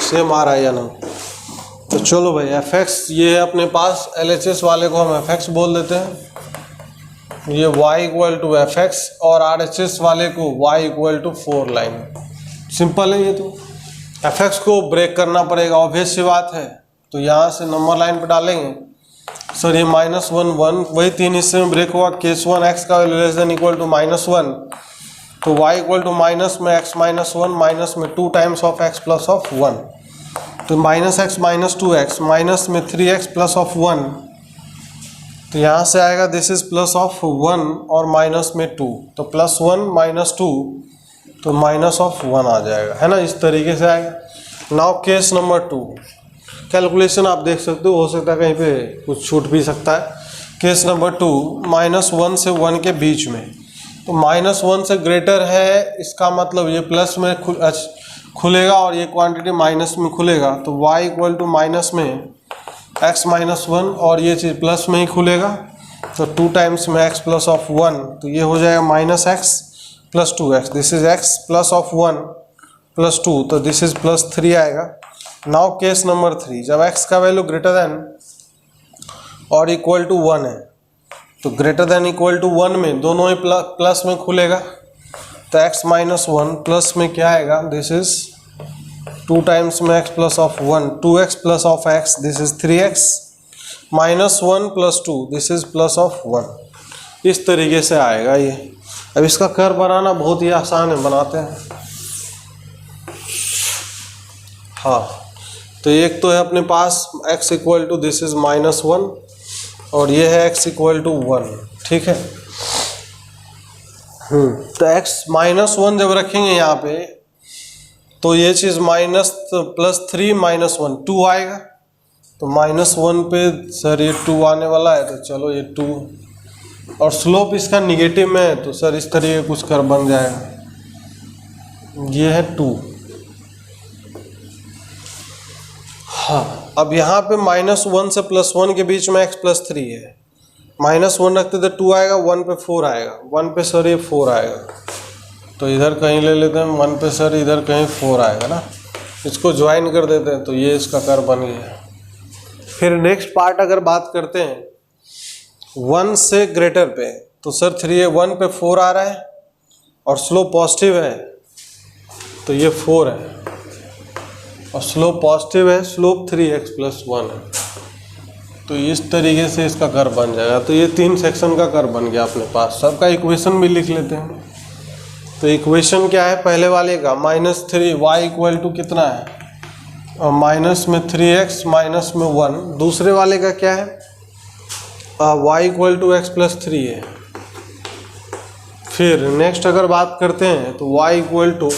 सेम आ रहा है या नहीं। तो चलो भाई fx ये है अपने पास, LHS वाले को हम fx बोल देते हैं, ये y = fx, और RHS वाले को y = 4 लाइन। सिंपल है ये, तो fx को ब्रेक करना पड़ेगा, ऑब्वियस सी बात है। तो यहाँ से नंबर लाइन पे डालेंगे सर, ये -1 1, वही 3 हिस्से में ब्रेक हुआ। केस 1 x का value less than equal to -1, तो y = माइनस में x -1 माइनस में 2 times of x plus of 1, तो -x -2x माइनस में 3x प्लस ऑफ 1, तो यहाँ से आएगा दिस इज प्लस ऑफ 1 और माइनस में 2, तो +1 - 2, तो माइनस ऑफ 1 आ जाएगा, है ना, इस तरीके से आएगा। नाउ केस नंबर 2, कैलकुलेशन आप देख सकते हो सकता है कहीं पे कुछ छूट भी सकता है। केस नंबर 2, -1 से 1 के बीच में, तो -1 से ग्रेटर है, इसका मतलब ये प्लस में खुलेगा और ये क्वांटिटी माइनस में खुलेगा, तो y = माइनस में x -1, और ये चीज़ प्लस में ही खुलेगा, तो 2 टाइम्स में x प्लस ऑफ 1, तो ये हो जाएगा -x + 2x, this is x plus of 1 + 2, तो दिस इज +3 आएगा। नाउ केस नंबर 3, जब x का वैल्यू ग्रेटर देन और इक्वल टू 1 है तो ग्रेटर देन इक्वल टू 1 में दोनों ही प्लस में खुलेगा, तो x माइनस 1 प्लस में क्या आएगा, दिस इज 2 टाइम्स में x plus of 1, 2x plus of x, this is 3x minus 1 plus 2, this is plus of 1। इस तरीके से आएगा ये। अब इसका कर्व बनाना बहुत ही आसान है, बनाते हैं। हाँ, तो एक तो है अपने पास x equal to this is minus 1 और ये है x इक्वल टू 1, ठीक है। तो x माइनस 1 जब रखेंगे यहाँ पे तो ये चीज़ माइनस प्लस 3 माइनस 1 2 आएगा, तो माइनस 1 पे सर ये 2 आने वाला है, तो चलो ये 2, और स्लोप इसका निगेटिव में है तो सर इस तरीके कुछ कर बन जाएगा, ये है 2। हाँ, अब यहाँ पे माइनस 1 से प्लस 1 के बीच में x प्लस 3 है, माइनस 1 रखते तो 2 आएगा, 1 पे 4 आएगा, 1 पे सर ये 4 आएगा, तो इधर कहीं ले लेते हैं 1 पे सर इधर कहीं 4 आएगा ना, इसको ज्वाइन कर देते हैं, तो ये इसका कर्व बन गया। फिर नेक्स्ट पार्ट अगर बात करते हैं 1 से ग्रेटर पे, तो सर 3 है, 1 पे 4 आ रहा है और स्लोप पॉजिटिव है, तो ये 4 है और स्लोप पॉजिटिव है, स्लोप 3x प्लस 1 है, तो इस तरीके से इसका कर्व बन जाएगा। तो ये 3 सेक्शन का कर्व बन गया अपने पास। सबका इक्वेशन भी लिख लेते हैं। तो इक्वेशन क्या है, पहले वाले का -3 y इक्वल टू कितना है, और माइनस में 3x माइनस में 1। दूसरे वाले का क्या है, y equal to x plus 3 है। फिर नेक्स्ट अगर बात करते हैं तो y equal to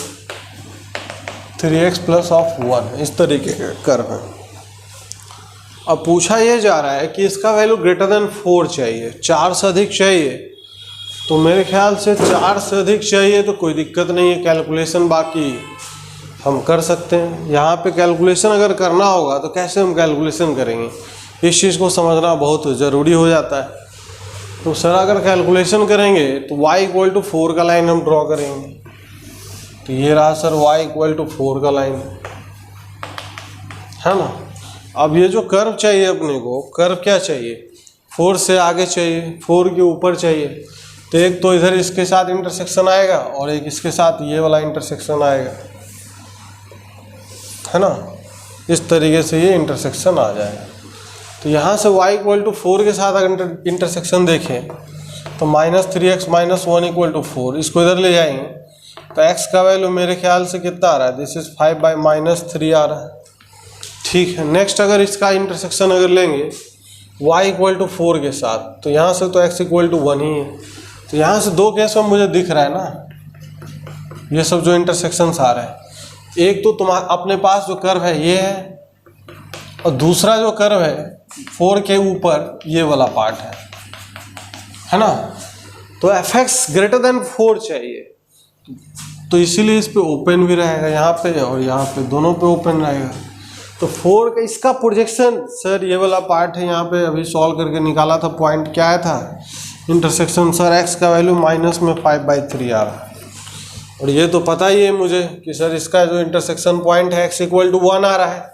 3x plus of 1, इस तरीके का कर्व है। अब पूछा ये जा रहा है कि इसका वैल्यू ग्रेटर देन 4 चाहिए, 4 से अधिक चाहिए, तो मेरे ख्याल से 4 से अधिक चाहिए तो कोई दिक्कत नहीं है, कैलकुलेशन बाकी हम कर सकते हैं। यहाँ पे कैलकुलेशन अगर करना होगा तो कैसे हम कैलकुलेशन करेंगे, इस चीज़ को समझना बहुत ज़रूरी हो जाता है। तो सर अगर कैलकुलेशन करेंगे तो y इक्वल टू 4 का लाइन हम ड्रॉ करेंगे, तो ये रहा सर y इक्वल टू 4 का लाइन, है ना। अब ये जो कर्व चाहिए अपने को, कर्व क्या चाहिए, 4 से आगे चाहिए, 4 के ऊपर चाहिए, तो एक तो इधर इसके साथ इंटरसेक्शन आएगा और एक इसके साथ ये वाला इंटरसेक्शन आएगा, है ना। इस तरीके से ये इंटरसेक्शन आ जाएगा। तो यहाँ से y इक्वल टू 4 के साथ अगर इंटरसेक्शन देखें तो -3x माइनस 1 इक्वल टू 4, इसको इधर ले जाएंगे तो x का वैल्यू मेरे ख्याल से कितना आ रहा है, दिस इज 5/-3 आ रहा है, ठीक है। नेक्स्ट अगर इसका इंटरसेक्शन अगर लेंगे y इक्वल टू 4 के साथ, तो यहाँ से तो x इक्वल टू 1 ही है, तो यहाँ से 2 केस में मुझे दिख रहा है ना, ये सब जो इंटरसेक्शंस आ रहे हैं, एक तो तुम्हारा अपने पास जो कर्व है ये है, और दूसरा जो कर्व है 4 के ऊपर ये वाला पार्ट है ना। तो fx ग्रेटर देन 4 चाहिए, तो इसीलिए इस पे ओपन भी रहेगा यहाँ पे और यहाँ पे, दोनों पे ओपन रहेगा। तो 4 का इसका प्रोजेक्शन सर ये वाला पार्ट है, यहाँ पे अभी सॉल्व करके निकाला था, पॉइंट क्या आया था, इंटरसेक्शन सर x का वैल्यू माइनस में 5/3 आ रहा है, और ये तो पता ही है मुझे कि सर इसका जो इंटरसेक्शन पॉइंट है x इक्वल टू 1 आ रहा है,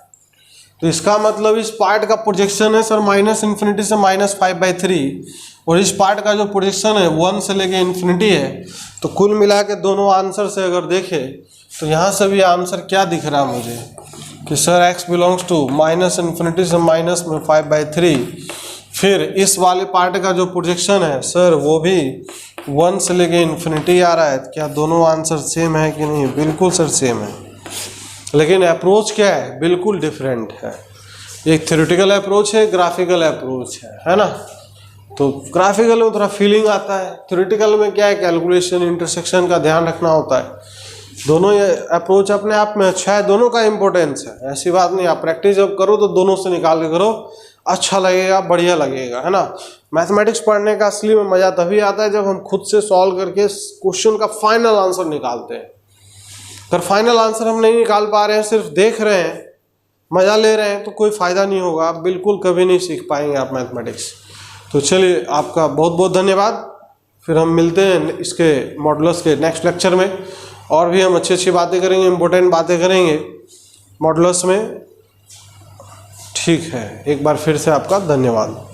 तो इसका मतलब इस पार्ट का प्रोजेक्शन है सर -∞ से -5/3, और इस पार्ट का जो प्रोजेक्शन है 1 से लेके इन्फिनिटी है। तो कुल मिला के दोनों आंसर से अगर देखें तो यहाँ से भी आंसर क्या दिख रहा है मुझे कि सर x बिलोंग्स टू -∞ से माइनस में 5/3। फिर इस वाले पार्ट का जो प्रोजेक्शन है सर वो भी 1 से लेके इन्फिनिटी आ रहा है। क्या दोनों आंसर सेम है कि नहीं, बिल्कुल सर सेम है, लेकिन अप्रोच क्या है, बिल्कुल डिफरेंट है। एक थ्योरेटिकल अप्रोच है, ग्राफिकल अप्रोच है ना। तो ग्राफिकल में थोड़ा फीलिंग आता है, थ्योरेटिकल में क्या है, कैलकुलेशन इंटरसेक्शन का ध्यान रखना होता है। दोनों ये अप्रोच अपने आप में अच्छा है, दोनों का इम्पोर्टेंस है, ऐसी बात नहीं। आप प्रैक्टिस जब करो तो दोनों से निकाल के करो, अच्छा लगेगा, बढ़िया लगेगा, है ना। मैथमेटिक्स पढ़ने का असली में मज़ा तभी आता है जब हम खुद से सॉल्व करके क्वेश्चन का फाइनल आंसर निकालते हैं। अगर फाइनल आंसर हम नहीं निकाल पा रहे हैं, सिर्फ देख रहे हैं, मज़ा ले रहे हैं, तो कोई फ़ायदा नहीं होगा, आप बिल्कुल कभी नहीं सीख पाएंगे आप मैथमेटिक्स। तो चलिए, आपका बहुत बहुत धन्यवाद। फिर हम मिलते हैं इसके मॉडुलस के नेक्स्ट लेक्चर में, और भी हम अच्छी अच्छी बातें करेंगे, इम्पोर्टेंट बातें करेंगे मॉडुलस में। ठीक है, एक बार फिर से आपका धन्यवाद।